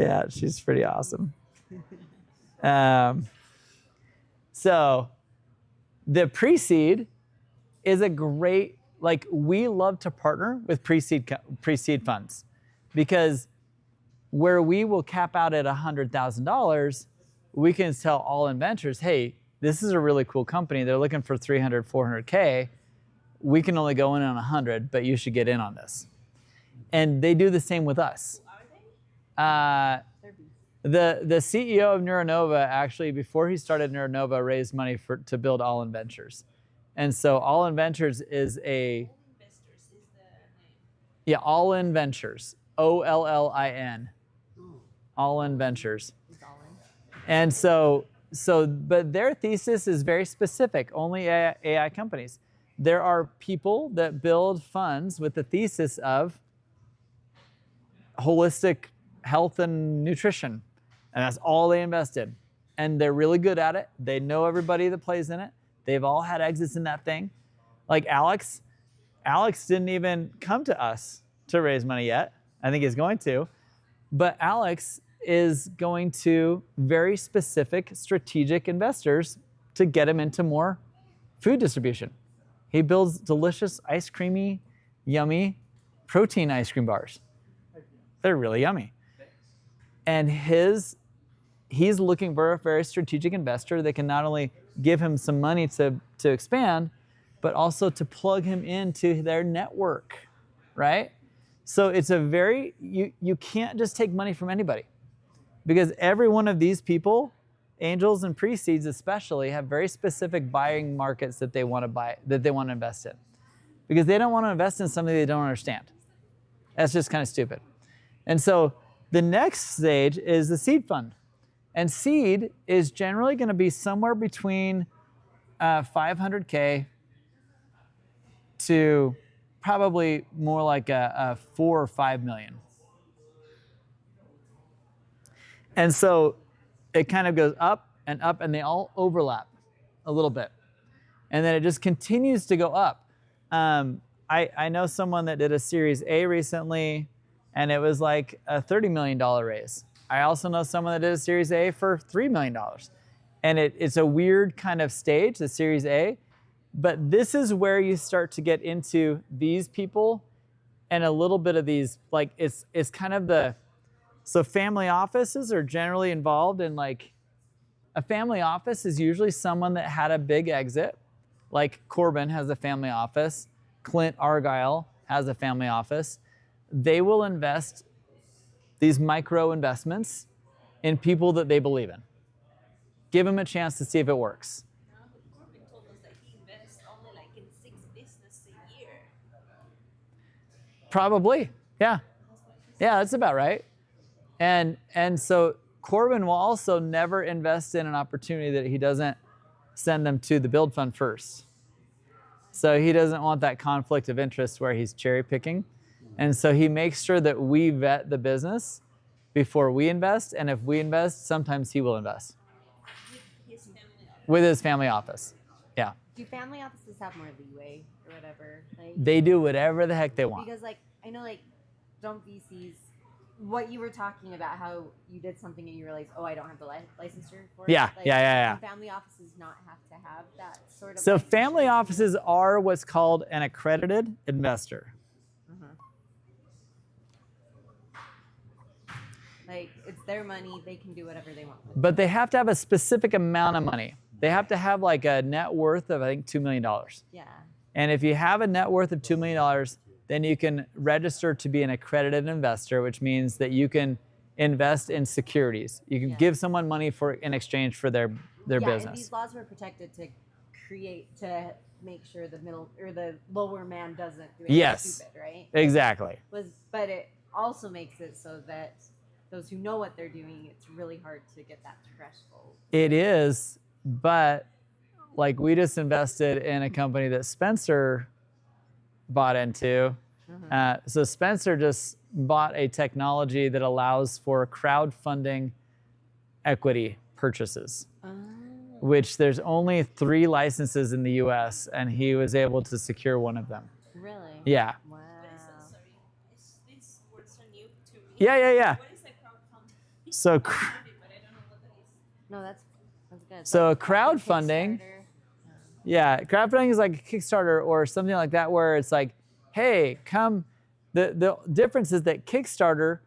Yeah, she's pretty awesome. So the pre-seed is a great, like we love to partner with pre-seed funds, because where we will cap out at $100,000, we can tell All In Ventures, hey, this is a really cool company. They're looking for 300, 400K. We can only go in on 100, but you should get in on this. And they do the same with us. The CEO of Neuronova, actually, before he started Neuronova, raised money to build All In Ventures. And so All In Ventures is Investors is the name. yeah, All In Ventures, OLLIN, All In Ventures. And so, but their thesis is very specific, only AI companies. There are people that build funds with the thesis of holistic health and nutrition, and that's all they invest in. and they're really good at it. They know everybody that plays in it. They've all had exits in that thing. Like Alex didn't even come to us to raise money yet. I think he's going to. But Alex is going to very specific strategic investors to get him into more food distribution. He builds delicious, ice creamy, yummy protein ice cream bars. They're really yummy. And he's looking for a very strategic investor that can not only give him some money to expand, but also to plug him into their network, right? So it's you can't just take money from anybody, because every one of these people, angels and pre-seeds especially, have very specific buying markets that they want to buy, that they want to invest in, because they don't want to invest in something they don't understand. That's just kind of stupid. And so the next stage is the seed fund. And seed is generally going to be somewhere between $500K to probably more like a 4 or 5 million. And so it kind of goes up, and they all overlap a little bit. And then it just continues to go up. I know someone that did a Series A recently, and it was like a $30 million raise. I also know someone that did a Series A for $3 million. And it's a weird kind of stage, the Series A. But this is where you start to get into these people and a little bit of these, like it's kind of so family offices are generally involved in, like, a family office is usually someone that had a big exit. Like Corbin has a family office. Clint Argyle has a family office. They will invest these micro investments in people that they believe in. Give them a chance to see if it works. Now, Corbin told us that he invests only like in 6 businesses a year. Probably, yeah. Yeah, that's about right. And so Corbin will also never invest in an opportunity that he doesn't send them to the build fund first. So he doesn't want that conflict of interest where he's cherry picking. And so he makes sure that we vet the business before we invest. And if we invest, sometimes he will invest. With his family office. Yeah. Do family offices have more leeway or whatever? Like, They do whatever the heck they want. because like I know, like, don't VCs, what you were talking about, how you did something and you realized, oh, I don't have the licensure for it. Yeah, Like, yeah. do family offices not have to have that sort of. So licensure? family offices are what's called an accredited investor. Like, it's their money, they can do whatever they want with it. But they have to have a specific amount of money. They have to have like a net worth of, I think, $2 million. Yeah. And if you have a net worth of $2 million, then you can register to be an accredited investor, which means that you can invest in securities. You can give someone money in exchange for their And business. these laws were protected to make sure the middle or the lower man doesn't do anything Yes. stupid, right? Exactly. But it also makes it so that those who know what they're doing, it's really hard to get that threshold. It is, but like we just invested in a company that Spencer bought into. So Spencer just bought a technology that allows for crowdfunding equity purchases, which there's only 3 licenses in the US, and he was able to secure one of them. Really? Yeah. Wow. Sorry, these words are new to me. Yeah. What is a crowdfunding? So, But I don't know what that is. No, that's good. So Like crowdfunding- Kickstarter. yeah, crowdfunding is like a Kickstarter or something like that, where it's like, hey, come. The difference is that Kickstarter,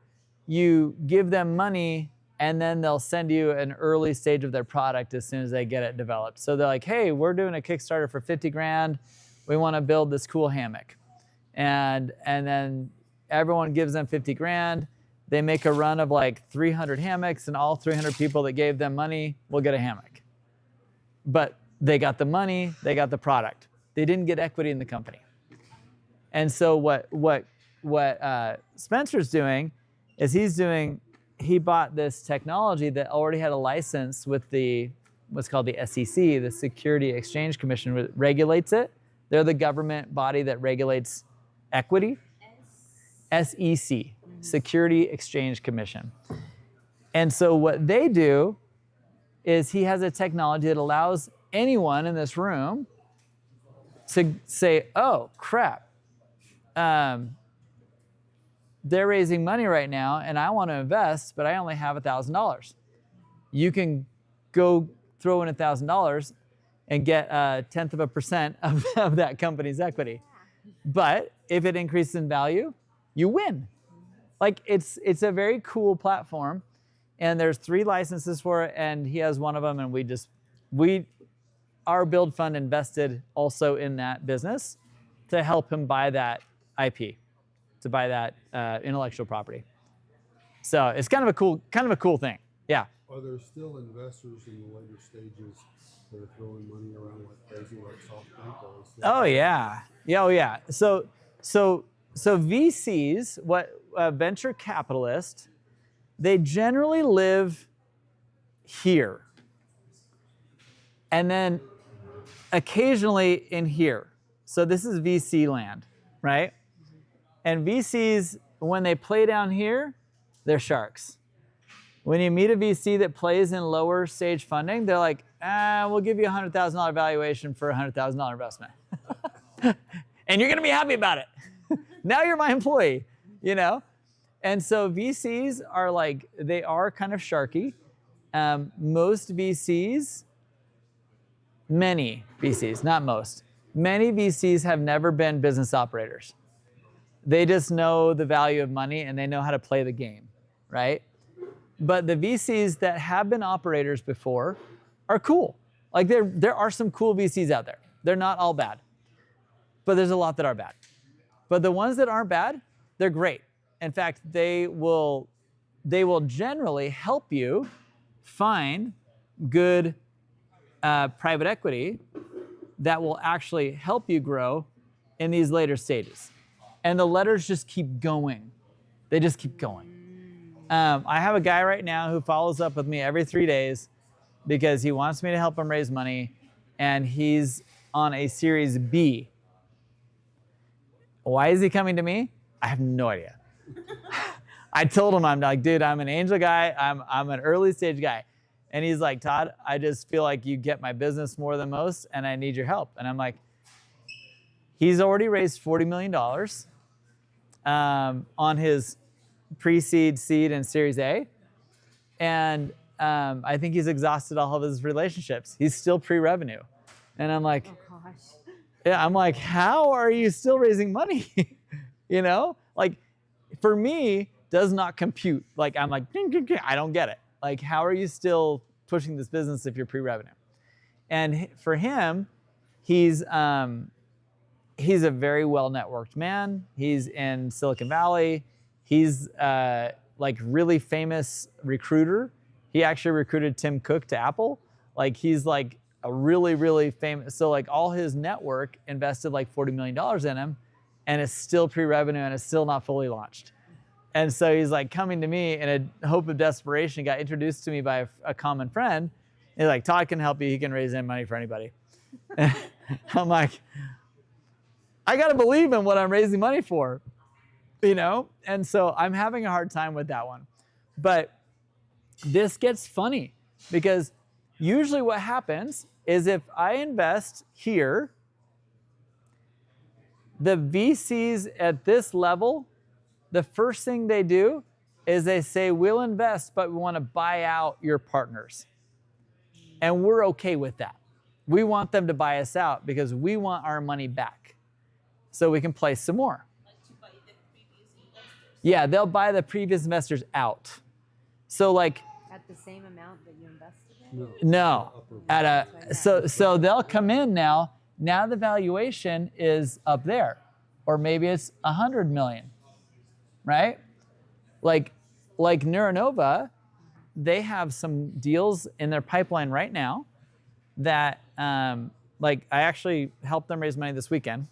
you give them money and then they'll send you an early stage of their product as soon as they get it developed. So they're like, hey, we're doing a Kickstarter for 50 grand. We want to build this cool hammock. And then everyone gives them 50 grand. They make a run of like 300 hammocks, and all 300 people that gave them money will get a hammock. But they got the money, they got the product. They didn't get equity in the company. And so what Spencer's doing is he bought this technology that already had a license with what's called the SEC, the Security Exchange Commission, that regulates it. They're the government body that regulates equity. SEC, Security Exchange Commission. And so what they do is he has a technology that allows anyone in this room to say, oh, crap, they're raising money right now and I want to invest, but I only have $1,000. You can go throw in $1,000 and get 0.1% of that company's equity. But if it increases in value, you win. Like it's a very cool platform, and there's 3 licenses for it, and he has one of them, and our build fund invested also in that business to help him buy that IP, to buy that intellectual property. So it's kind of a cool thing. Yeah. Are there still investors in the later stages that are throwing money around like crazy, like SoftBank? Or is that- Oh yeah. Yeah. Oh yeah. So VCs, venture capitalists, they generally live here, and then occasionally in here. So this is VC land, right? And VCs, when they play down here, they're sharks. When you meet a VC that plays in lower stage funding, they're like, we'll give you a $100,000 valuation for a $100,000 investment. And you're gonna be happy about it. Now you're my employee, you know? And so VCs are like, they are kind of sharky. Most VCs, many VCs, not most, many VCs have never been business operators. They just know the value of money and they know how to play the game, right? But the VCs that have been operators before are cool. Like there are some cool VCs out there. They're not all bad, but there's a lot that are bad. But the ones that aren't bad, they're great. In fact, they will generally help you find good private equity that will actually help you grow in these later stages. And the letters just keep going. They just keep going. I have a guy right now who follows up with me every 3 days because he wants me to help him raise money, and he's on a Series B. Why is he coming to me? I have no idea. I told him, I'm like, dude, I'm an angel guy. I'm an early stage guy. And he's like, Todd, I just feel like you get my business more than most, and I need your help. And I'm like, he's already raised $40 million on his pre-seed, seed, and Series A. And I think he's exhausted all of his relationships. He's still pre-revenue. And I'm like, Oh gosh. yeah, I'm like, how are you still raising money? You know, like for me, does not compute. Like I'm like, I don't get it. Like, how are you still pushing this business if you're pre-revenue? And for him, he's a very well-networked man. He's in Silicon Valley. He's like really famous recruiter. He actually recruited Tim Cook to Apple. Like he's like a really, really famous. So like all his network invested like $40 million in him, and it's still pre-revenue and it's still not fully launched. And so he's like coming to me in a hope of desperation. He got introduced to me by a common friend. He's like, Todd can help you. He can raise any money for anybody. I'm like, I got to believe in what I'm raising money for, you know? And so I'm having a hard time with that one. But this gets funny because usually what happens is if I invest here, the VCs at this level, the first thing they do is they say, we'll invest, but we want to buy out your partners. And we're okay with that. We want them to buy us out because we want our money back so we can play some more. Like to buy the previous investors. Yeah, they'll buy the previous investors out. So like, At the same amount that you invested in? no, so they'll come in now. Now the valuation is up there, or maybe it's 100 million, right? Like Neuronova, they have some deals in their pipeline right now that, like I actually helped them raise money this weekend.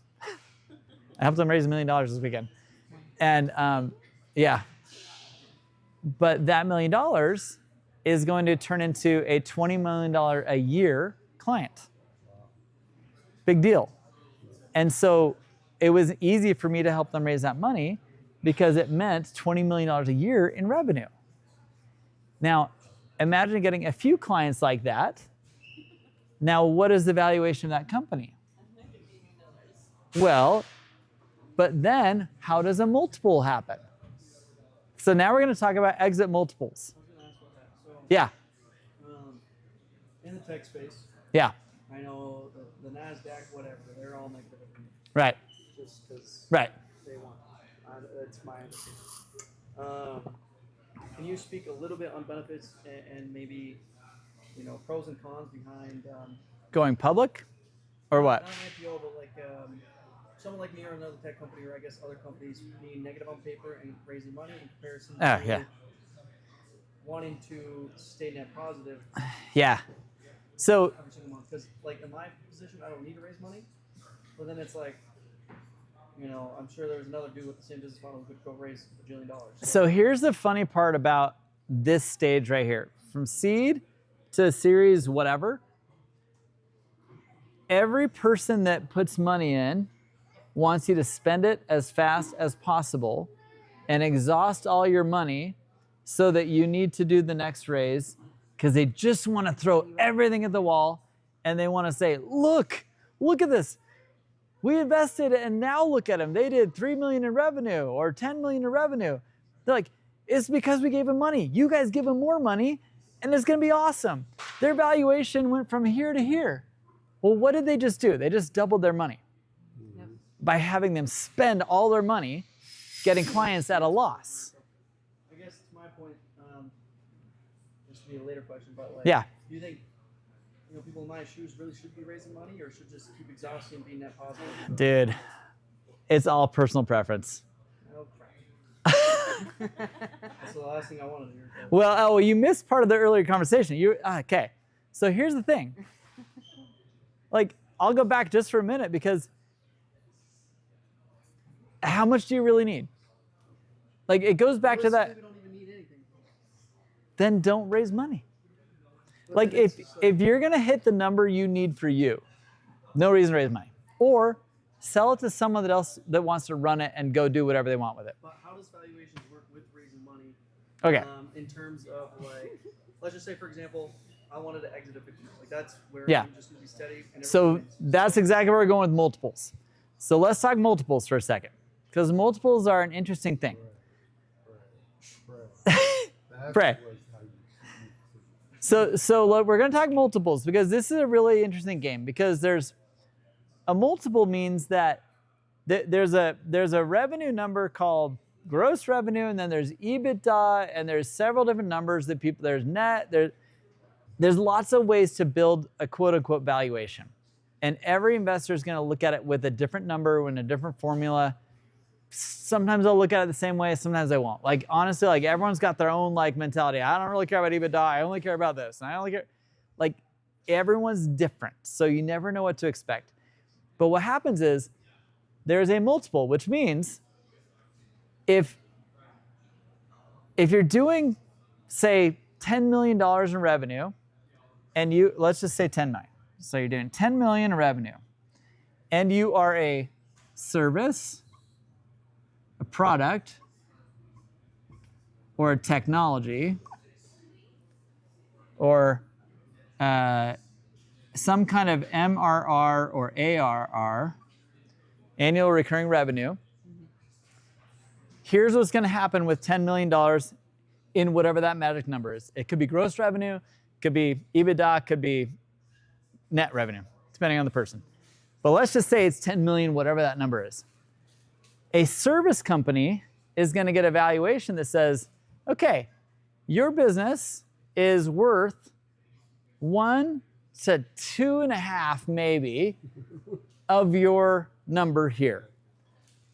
I helped them raise $1 million this weekend, and yeah. But that $1 million is going to turn into a $20 million a year client. Big deal. And so it was easy for me to help them raise that money because it meant $20 million a year in revenue. Now, imagine getting a few clients like that. Now, what is the valuation of that company? Well, but then how does a multiple happen? So now we're going to talk about exit multiples. I was gonna ask about that. So, Yeah, in the tech space, yeah, I know the Nasdaq, whatever, they're all negative, right, just because right. they want. That's my understanding. Can you speak a little bit on benefits and maybe, pros and cons behind Going public or what? not an IPO, but like someone like me or another tech company, or I guess other companies being negative on paper and raising money in comparison to Yeah. wanting to stay net positive Yeah. So every single month. Because like in my position, I don't need to raise money, but then it's like, I'm sure there's another dude with the same business model who could go raise $1 billion. So here's the funny part about this stage right here. From seed to series whatever, every person that puts money in wants you to spend it as fast as possible and exhaust all your money so that you need to do the next raise because they just want to throw everything at the wall and they want to say, look at this. We invested and now look at them. They did 3 million in revenue or 10 million in revenue. They're like, it's because we gave them money. You guys give them more money and it's going to be awesome. Their valuation went from here to here. Well, what did they just do? They just doubled their money by having them spend all their money getting clients at a loss. I guess to my point, this will be a later question, but like, Yeah. do you think people in my shoes really should be raising money, or should just keep exhausting and being net positive? Dude, it's all personal preference. Oh crap! That's the last thing I wanted to hear. Well, you missed part of the earlier conversation. Okay. So here's the thing. Like, I'll go back just for a minute because how much do you really need? Like, it goes back to that. We don't even need anything. Then don't raise money. Like, if you're going to hit the number you need for you, no reason to raise money. Or sell it to someone else that wants to run it and go do whatever they want with it. But how does valuations work with raising money? Okay. In terms of like, let's just say for example, I wanted to exit at 50. Like that's where Yeah. I'm just gonna be steady. And So everything wins. that's exactly where we're going with multiples. So let's talk multiples for a second. Because multiples are an interesting thing. Pray. So look, we're going to talk multiples because this is a really interesting game because there's a multiple means that there's a revenue number called gross revenue, and then there's EBITDA, and there's several different numbers that there's net, there's lots of ways to build a quote unquote valuation. And every investor is going to look at it with a different number and a different formula. Sometimes they'll look at it the same way, sometimes they won't. Like honestly, like everyone's got their own like mentality. I don't really care about EBITDA. I only care about this. And I only care. Like everyone's different. So you never know what to expect. But what happens is there's a multiple, which means if you're doing, say, $10 million in revenue, and let's just say 10 million. So you're doing 10 million in revenue, and you are a service, a product, or a technology, or some kind of MRR or ARR, annual recurring revenue. Here's what's going to happen with $10 million in whatever that magic number is. It could be gross revenue, could be EBITDA, could be net revenue, depending on the person. But let's just say it's 10 million, whatever that number is. A service company is going to get a valuation that says, okay, your business is worth 1 to 2.5 maybe of your number here.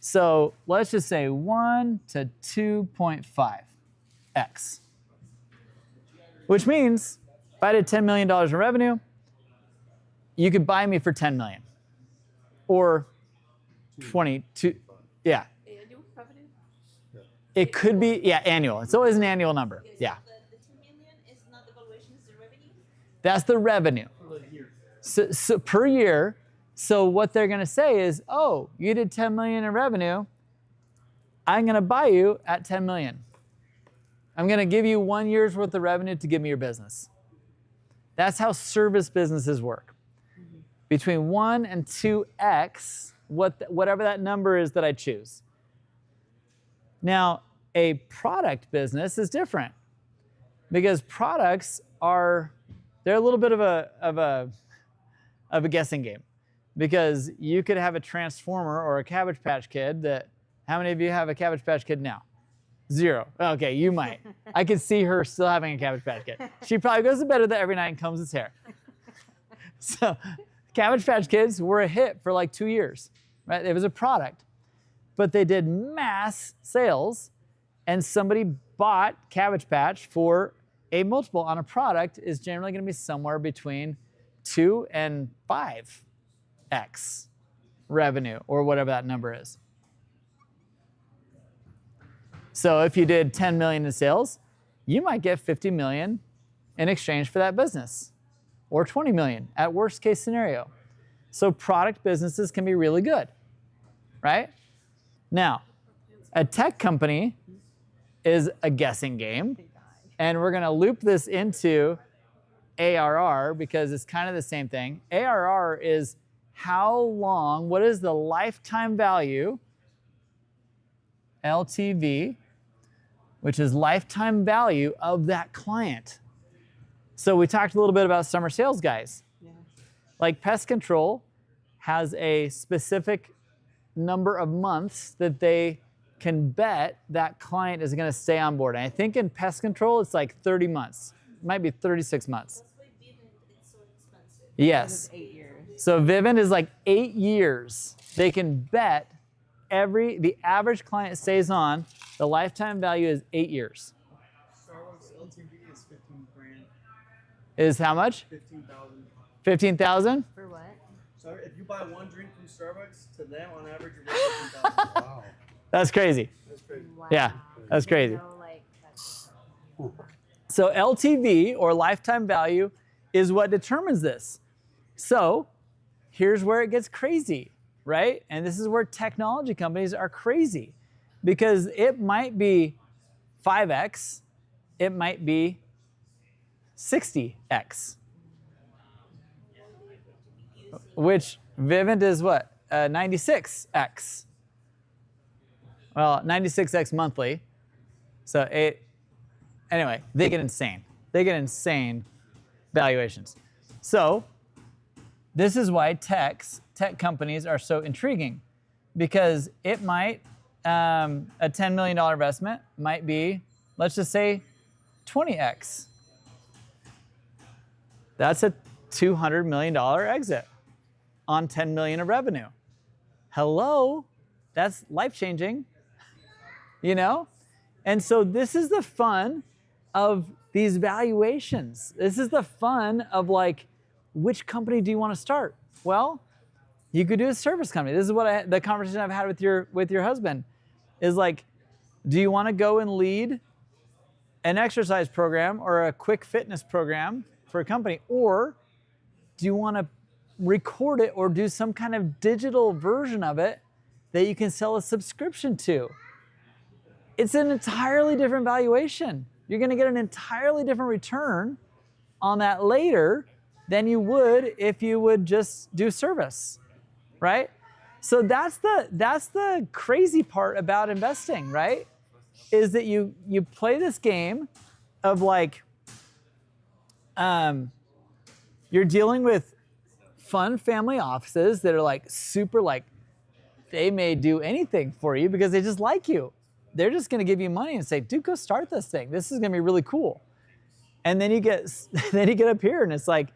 So let's just say 1 to 2.5x, which means if I did $10 million in revenue, you could buy me for 10 million or 22. Yeah. Annual revenue? It could be, yeah, annual. It's always an annual number. Yeah. The 2 million is not the valuation, it's the revenue. That's the revenue. So per year. So what they're going to say is, oh, you did 10 million in revenue. I'm going to buy you at 10 million. I'm going to give you 1 year's worth of revenue to give me your business. That's how service businesses work. Between 1 and 2x, whatever that number is that I choose. Now, a product business is different because products they're a little bit of a guessing game, because you could have a Transformer or a Cabbage Patch Kid how many of you have a Cabbage Patch Kid now? 0. Okay, you might. I could see her still having a Cabbage Patch Kid. She probably goes to bed with it every night and combs its hair. So Cabbage Patch Kids were a hit for like 2 years, right? It was a product, but they did mass sales, and somebody bought Cabbage Patch for a multiple on a product is generally going to be somewhere between 2 and 5x revenue, or whatever that number is. So if you did 10 million in sales, you might get 50 million in exchange for that business, or 20 million at worst case scenario. So product businesses can be really good, right? Now, a tech company is a guessing game, and we're going to loop this into ARR because it's kind of the same thing. ARR is what is the lifetime value, LTV, which is lifetime value of that client. So we talked a little bit about summer sales guys. Yeah. Like pest control has a specific number of months that they can bet that client is going to stay on board. And I think in pest control, it's like 30 months. It might be 36 months. That's why Vivint is so expensive. Yes. 8 years. So Vivint is like 8 years. They can bet the average client stays on, the lifetime value is 8 years. Starbucks LTV is 15 grand. Is how much? 15,000. 15,000? For what? So if you buy one drink from Starbucks, to them on average you're worth 15,000. Wow. That's crazy. That's crazy. Wow. Yeah, that's crazy. No, like, that's So LTV, or lifetime value, is what determines this. So here's where it gets crazy, right? And this is where technology companies are crazy, because it might be 5x, it might be 60x, which Vivint is what? 96x. Well, 96x monthly. So anyway, they get insane. They get insane valuations. So this is why tech companies are so intriguing, because it might, a $10 million investment might be, let's just say, 20x. That's a $200 million exit on 10 million of revenue. Hello, that's life-changing, you know? And so this is the fun of these valuations. This is the fun of, like, which company do you want to start? Well, you could do a service company. This is what the conversation I've had with your husband is like, do you want to go and lead an exercise program or a quick fitness program for a company, or do you want to record it or do some kind of digital version of it that you can sell a subscription to? It's an entirely different valuation. You're going to get an entirely different return on that later than you would if you would just do service, right? So that's the crazy part about investing, right? Is that you play this game of, like, you're dealing with fun family offices that are like super, like, they may do anything for you because they just like you. They're just going to give you money and say, dude, go start this thing. This is going to be really cool. And then you get up here and it's like,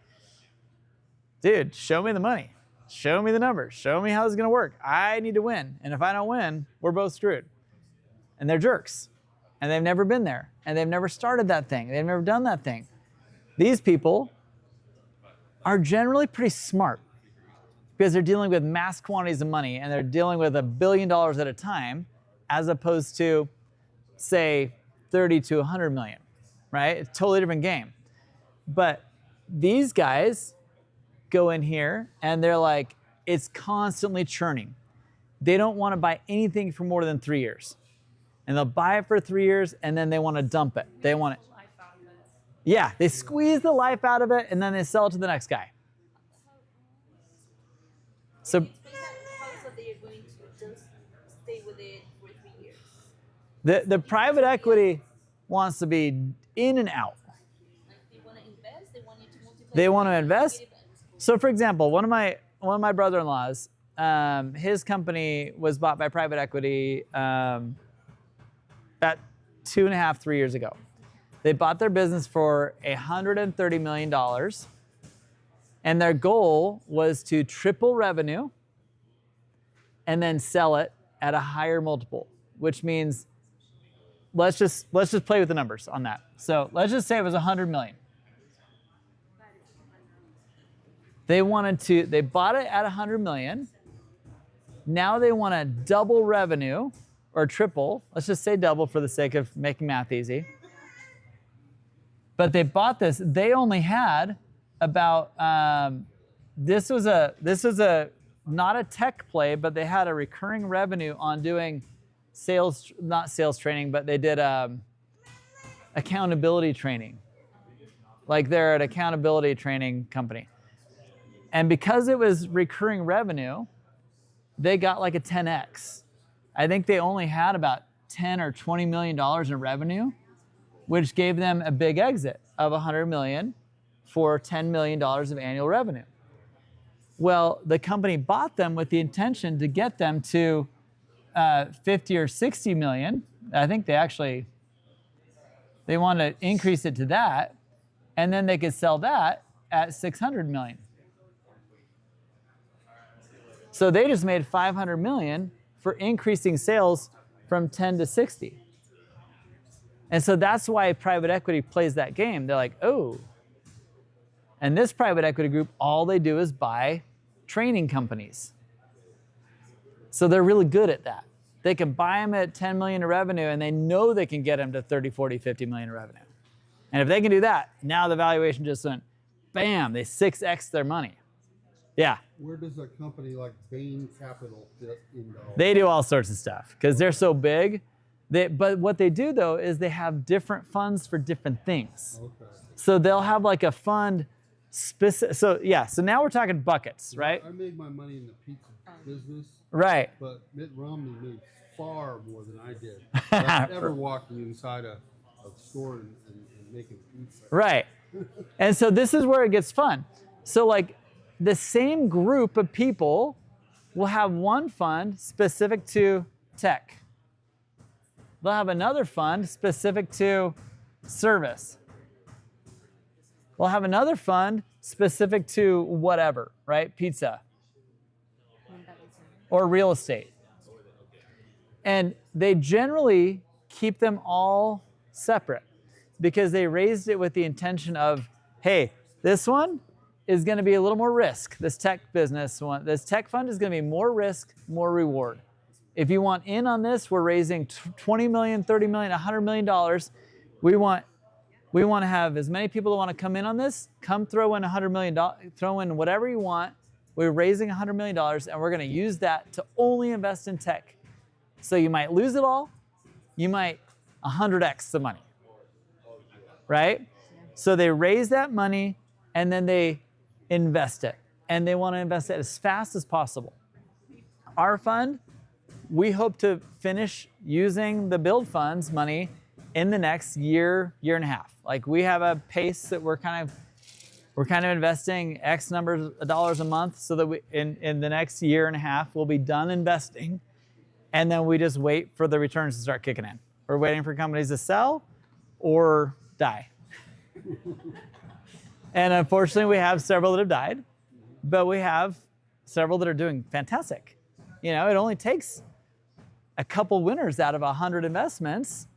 dude, show me the money. Show me the numbers. Show me how it's going to work. I need to win. And if I don't win, we're both screwed. And they're jerks. And they've never been there. And they've never started that thing. They've never done that thing. These people are generally pretty smart because they're dealing with mass quantities of money, and they're dealing with $1 billion at a time, as opposed to, say, 30 to 100 million, right? It's a totally different game. But these guys go in here and they're like, it's constantly churning. They don't want to buy anything for more than 3 years. and they'll buy it for 3 years, and then they want to dump it. They want it. Life out of it. Yeah, they squeeze the life out of it, and then they sell it to the next guy. So How so they are going to just stay with it for 3 years? the private equity wants to be in and out. Like they want to invest, they want you to multiply. They want to invest. Get it back. So, for example, one of my brother-in-laws, his company was bought by private equity about 2.5, 3 years ago. They bought their business for $130 million, and their goal was to triple revenue and then sell it at a higher multiple, which means let's just play with the numbers on that. So let's just say it was $100 million. They bought it at $100 million. Now they want to double revenue or triple. Let's just say double for the sake of making math easy. But they bought this. They only had about this was a not a tech play, but they had a recurring revenue on doing sales, not sales training, but they did accountability training. Like they're an accountability training company. And because it was recurring revenue, they got like a 10x. I think they only had about $10 or $20 million in revenue, which gave them a big exit of $100 million for $10 million of annual revenue. Well, the company bought them with the intention to get them to 50 or 60 million. I think they want to increase it to that, and then they could sell that at 600 million. So they just made 500 million for increasing sales from 10 to 60. And so that's why private equity plays that game. They're like, oh. And this private equity group, all they do is buy training companies. So they're really good at that. They can buy them at 10 million in revenue, and they know they can get them to 30, 40, 50 million in revenue. And if they can do that, now the valuation just went, bam, they 6x their money. Yeah. Where does a company like Bain Capital fit into all They do all sorts of stuff because they're so big. But what they do, though, is they have different funds for different things. Okay. So they'll have like a fund specific. So now we're talking buckets, right? I made my money in the pizza business, Right. but Mitt Romney made far more than I did. Like ever walking inside a store and making pizza. Right. And so this is where it gets fun. So like the same group of people will have one fund specific to tech. They'll have another fund specific to service. They'll have another fund specific to whatever, right? Pizza or real estate. And they generally keep them all separate because they raised it with the intention of, hey, this one is going to be a little more risk. This tech business one, this tech fund is going to be more risk, more reward. If you want in on this, we're raising $20 million, $30 million, $100 million. We want to have as many people that want to come in on this, come throw in $100 million, throw in whatever you want. We're raising $100 million, and we're going to use that to only invest in tech. So you might lose it all. You might 100x the money, right? So they raise that money, and then they invest it. And they want to invest it as fast as possible. Our fund, we hope to finish using the build funds money in the next year and a half. Like we have a pace that we're kind of investing X numbers of dollars a month so that we in the next year and a half we'll be done investing, and then we just wait for the returns to start kicking in. We're waiting for companies to sell or die. And unfortunately we have several that have died, but we have several that are doing fantastic. You know, it only takes a couple winners out of 100 investments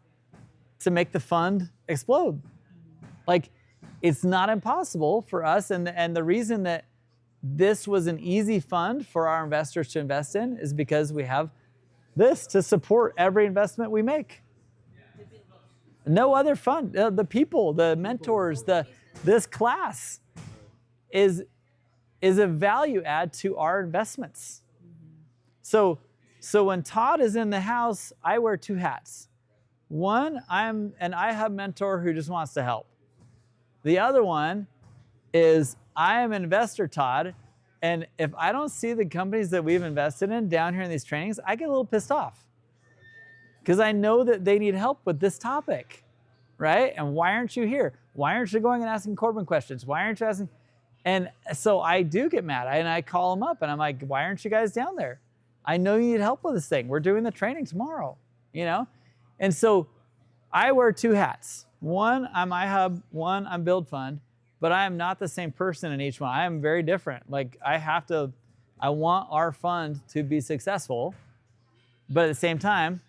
to make the fund explode. Like, it's not impossible for us, and the reason that this was an easy fund for our investors to invest in is because we have this to support every investment we make. No other fund, the people, the mentors, this class is a value add to our investments. So when Todd is in the house, I wear two hats. One, I'm an iHub mentor who just wants to help. The other one is I am an investor, Todd, and if I don't see the companies that we've invested in down here in these trainings, I get a little pissed off because I know that they need help with this topic, right? And why aren't you here? Why aren't you going and asking Corbin questions? Why aren't you asking? And so I do get mad, and I call them up, and I'm like, why aren't you guys down there? I know you need help with this thing. We're doing the training tomorrow, you know? And so I wear two hats. One, I'm iHub. One, I'm Build Fund. But I am not the same person in each one. I am very different. Like I want our fund to be successful, but at the same time,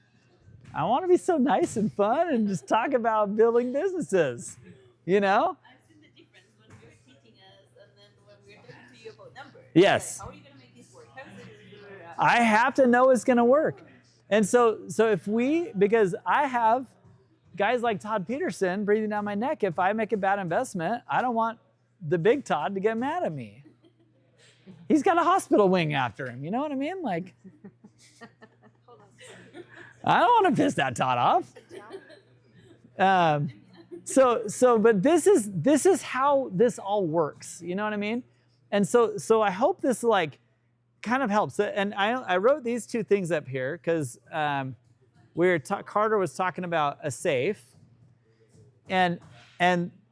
I want to be so nice and fun and just talk about building businesses, you know? I've seen the difference when you're teaching us and then when we're talking to you about numbers. Yes. Like, how are you going to make this work? How is it going to work? I have to know it's going to work. And so because I have guys like Todd Peterson breathing down my neck, if I make a bad investment, I don't want the big Todd to get mad at me. He's got a hospital wing after him. You know what I mean? Like, I don't want to piss that Todd off. But this is how this all works. You know what I mean? And so I hope this like kind of helps. And I wrote these two things up here because Carter was talking about a safe, and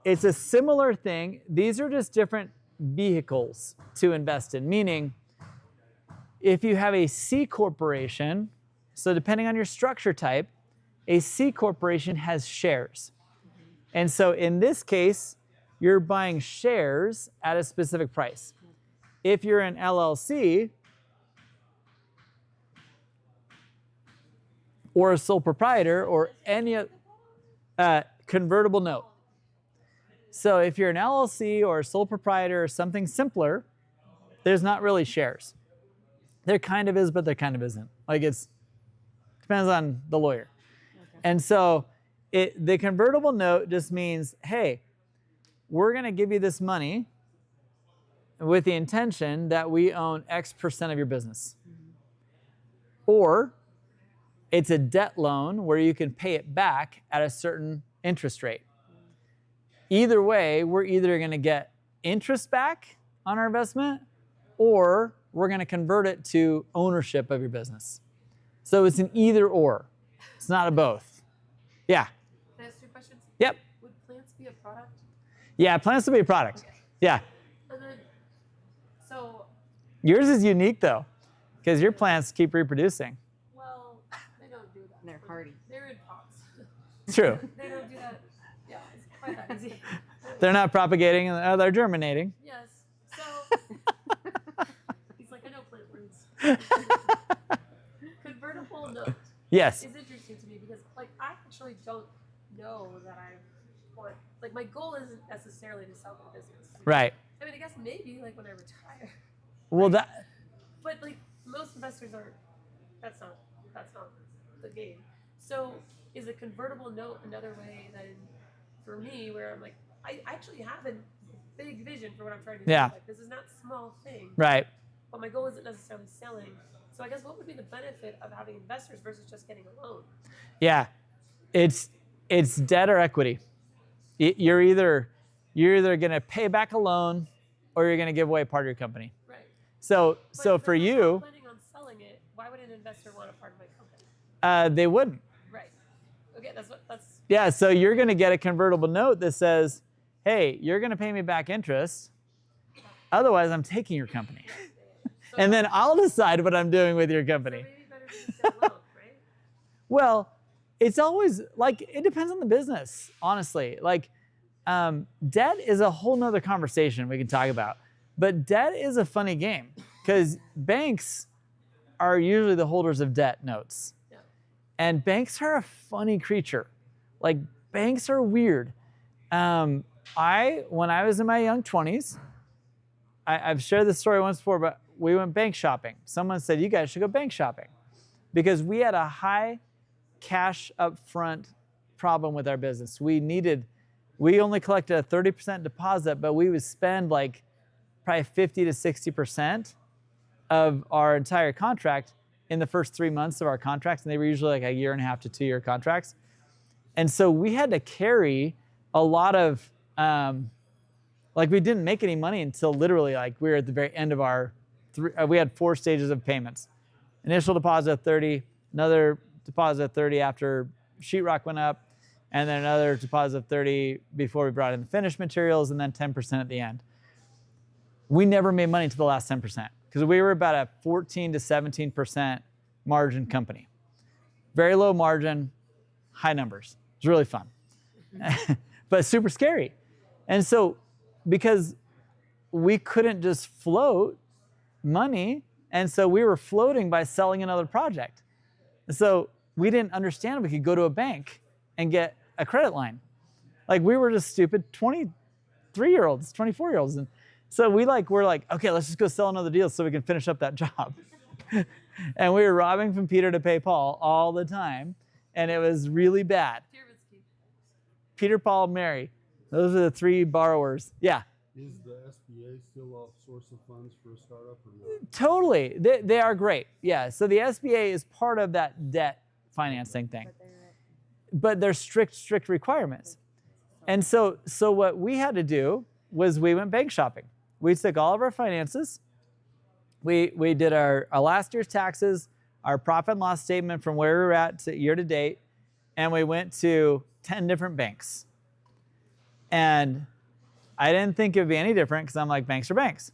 it's a similar thing. These are just different vehicles to invest in, meaning if you have a C corporation, so depending on your structure type, a C corporation has shares. And so in this case, you're buying shares at a specific price. If you're an LLC, or a sole proprietor, or any convertible note. So if you're an LLC or a sole proprietor or something simpler, there's not really shares. There kind of is, but there kind of isn't. Like depends on the lawyer. Okay. And so the convertible note just means, hey, we're gonna give you this money with the intention that we own X% of your business. Mm-hmm. Or it's a debt loan where you can pay it back at a certain interest rate. Either way, we're either going to get interest back on our investment or we're going to convert it to ownership of your business. So it's an either or. It's not a both. Yeah. Can I ask 2 questions? Yep. Would plants be a product? Yeah, plants will be a product. Okay. Yeah. And then, so. Yours is unique though, because your plants keep reproducing. Well, they don't do that. They're hardy. They're in pots. True. They don't do that. Yeah, it's quite that easy. They're not propagating, they're germinating. Yes. So, he's like, I know plant roots. Convertible note. Yes. It's interesting to me because, like, I actually don't know that I want, like, my goal isn't necessarily to sell my business. Right. I mean, I guess maybe, like, when I retire. Well, But, like, most investors are, that's not the game. So, is a convertible note another way that, for me, where I'm like, I actually have a big vision for what I'm trying to do. Yeah. Like, this is not a small thing. right. But my goal isn't necessarily selling. So I guess what would be the benefit of having investors versus just getting a loan? Yeah. It's debt or equity. You're either going to pay back a loan or you're going to give away part of your company. Right. So But for if I'm you, planning on selling it, why would an investor want a part of my company? they wouldn't. Right. Okay, that's. Yeah, so you're going to get a convertible note that says, hey, you're going to pay me back interest. Otherwise, I'm taking your company. So, And then I'll decide what I'm doing with your so company. maybe better to sell loan, right? Well, it's always like, it depends on the business, honestly. Like, debt is a whole nother conversation we can talk about. But debt is a funny game because banks are usually the holders of debt notes. Yeah. And banks are a funny creature. Like, banks are weird. When I was in my young 20s, I've shared this story once before, but we went bank shopping. Someone said, you guys should go bank shopping. Because we had a high cash upfront problem with our business. We only collected a 30% deposit, but we would spend like probably 50 to 60% of our entire contract in the first 3 months of our contracts. And they were usually like a 1.5 to 2 year contracts. And so we had to carry a lot of, like we didn't make any money until literally like we were at the very end of our, we had 4 stages of payments. Initial deposit of 30, another deposit of 30 after sheetrock went up, and then another deposit of 30 before we brought in the finished materials, and then 10% at the end. We never made money until the last 10% because we were about a 14 to 17% margin company. Very low margin, high numbers. It was really fun, but super scary. And so because we couldn't just float money, and so we were floating by selling another project. So we didn't understand we could go to a bank and get a credit line. Like we were just stupid 23-year-olds, 24-year-olds. And so we're like, okay, let's just go sell another deal so we can finish up that job. And we were robbing from Peter to pay Paul all the time. And it was really bad. Peter, Paul, Mary. Those are the 3 borrowers. Yeah. Is the SBA still a source of funds for a startup or not? Totally. They are great. Yeah. So the SBA is part of that debt financing thing. But there's strict requirements. And so what we had to do was we went bank shopping. We took all of our finances. We did our last year's taxes, our profit and loss statement from where we were at to year to date, and we went to 10 different banks. And I didn't think it would be any different because I'm like, banks are banks.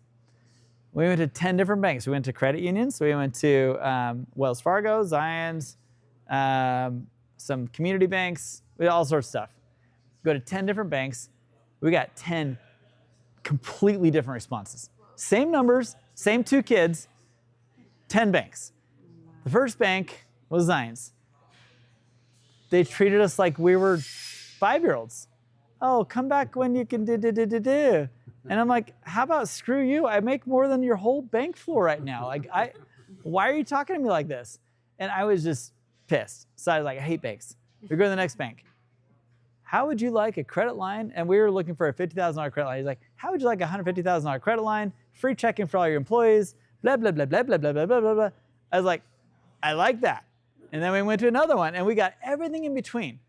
We went to 10 different banks. We went to credit unions. We went to Wells Fargo, Zions, some community banks, we did all sorts of stuff. Go to 10 different banks. We got 10 completely different responses. Same numbers, same 2 kids, 10 banks. The first bank was Zions. They treated us like we were 5-year-olds. Oh, come back when you can do. And I'm like, how about screw you? I make more than your whole bank floor right now. Like, why are you talking to me like this? And I was just pissed. So I was like, I hate banks. We go to the next bank. How would you like a credit line? And we were looking for a $50,000 credit line. He's like, how would you like a $150,000 credit line? Free checking for all your employees, blah, blah, blah, blah, blah, blah, blah, blah, blah, blah. I was like, I like that. And then we went to another one and we got everything in between.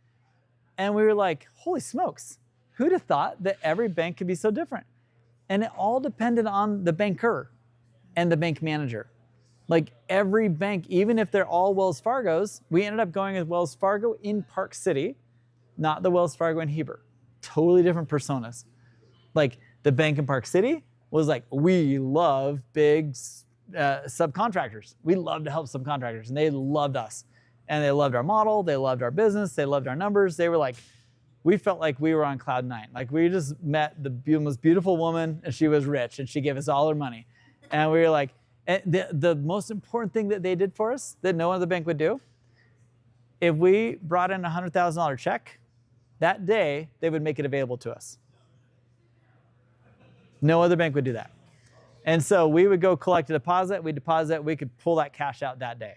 And we were like, holy smokes, who'd have thought that every bank could be so different? And it all depended on the banker and the bank manager. Like every bank, even if they're all Wells Fargo's, we ended up going with Wells Fargo in Park City, not the Wells Fargo in Heber. Totally different personas. Like the bank in Park City was like, we love big subcontractors. We love to help subcontractors, and they loved us. And they loved our model, they loved our business, they loved our numbers. They were like, we felt like we were on cloud 9. Like we just met the most beautiful woman, and she was rich, and she gave us all her money. And we were like, and the most important thing that they did for us that no other bank would do, if we brought in a $100,000 check, that day they would make it available to us. No other bank would do that. And so we would go collect a deposit, we deposit, we could pull that cash out that day.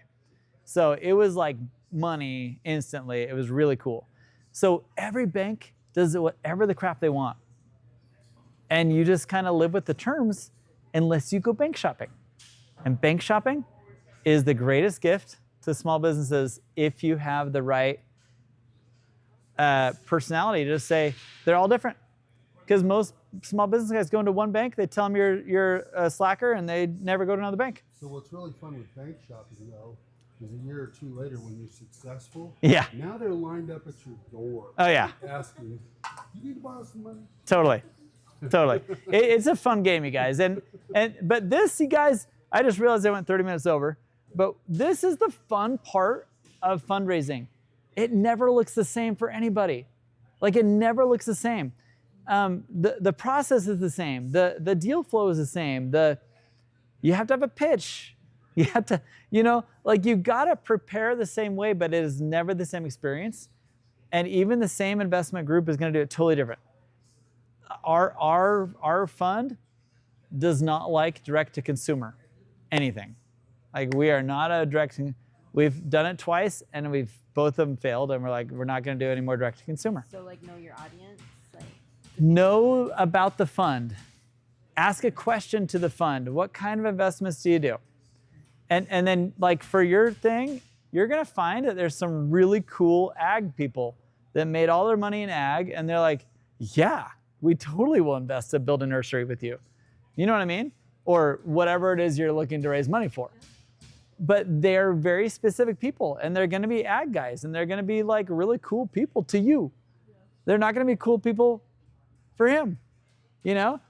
So it was like money instantly. It was really cool. So every bank does whatever the crap they want. And you just kind of live with the terms unless you go bank shopping. And bank shopping is the greatest gift to small businesses if you have the right personality to say they're all different. Because most small business guys go into one bank, they tell them you're a slacker, and they never go to another bank. So what's really fun with bank shopping, though, is a year or 2 later when you're successful, yeah, now they're lined up at your door. Oh yeah, asking, you need to borrow some money? Totally. It's a fun game, you guys. But this, you guys, I just realized I went 30 minutes over, but this is the fun part of fundraising. It never looks the same for anybody. Like it never looks the same. The process is the same. The deal flow is the same. You have to have a pitch. You have to, like you gotta prepare the same way, but it is never the same experience. And even the same investment group is gonna do it totally different. Our fund does not like direct to consumer anything. Like we are not a direct, we've done it twice and both of them failed, and we're like, we're not gonna do any more direct to consumer. So like know your audience? Know about the fund. Ask a question to the fund. What kind of investments do you do? And then like for your thing, you're gonna find that there's some really cool ag people that made all their money in ag, and they're like, yeah, we totally will invest to build a nursery with you. You know what I mean? Or whatever it is you're looking to raise money for. But they're very specific people, and they're going to be ag guys, and they're going to be like really cool people to you. They're not going to be cool people for him. You know,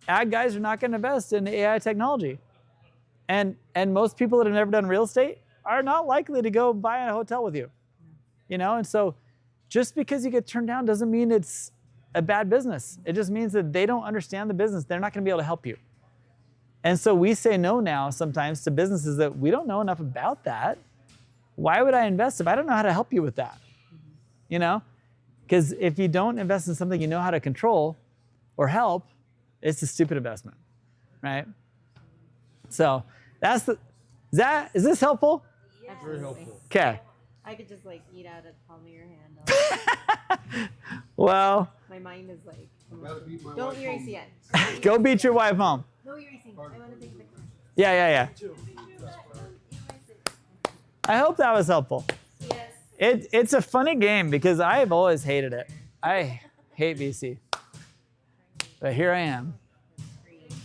ag guys are not going to invest in AI technology. And most people that have never done real estate are not likely to go buy a hotel with you. You know, and so just because you get turned down doesn't mean it's a bad business. It just means that they don't understand the business. They're not going to be able to help you. And so we say no now sometimes to businesses that we don't know enough about that. Why would I invest if I don't know how to help you with that? You know, because if you don't invest in something you know how to control or help, it's a stupid investment, right? So that's the, is this helpful? Very helpful. Okay. I could just like eat out of the palm of your hand. Well, My mind is like, Gotta beat my don't wife erase home. yet. go beat your wife home. No erasing. I want to take a picture. Yeah. I hope that was helpful. Yes. It's a funny game because I've always hated it. I hate VC. But here I am,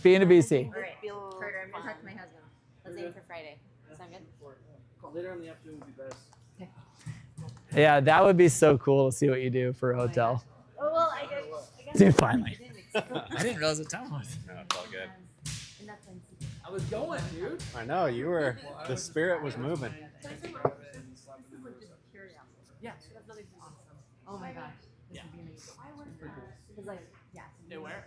being a VC. All right, Carter, I'm gonna talk to my husband. Let's aim for Friday. Sound good? Later in the afternoon would be best. Yeah, that would be so cool to see what you do for a hotel. Oh well, I guess. Dude, finally. I didn't realize the time was. No, it's all good. I was going, dude. I know you were. The spirit was moving. Yeah. Oh my gosh. This would be amazing. Because like, yeah. Where?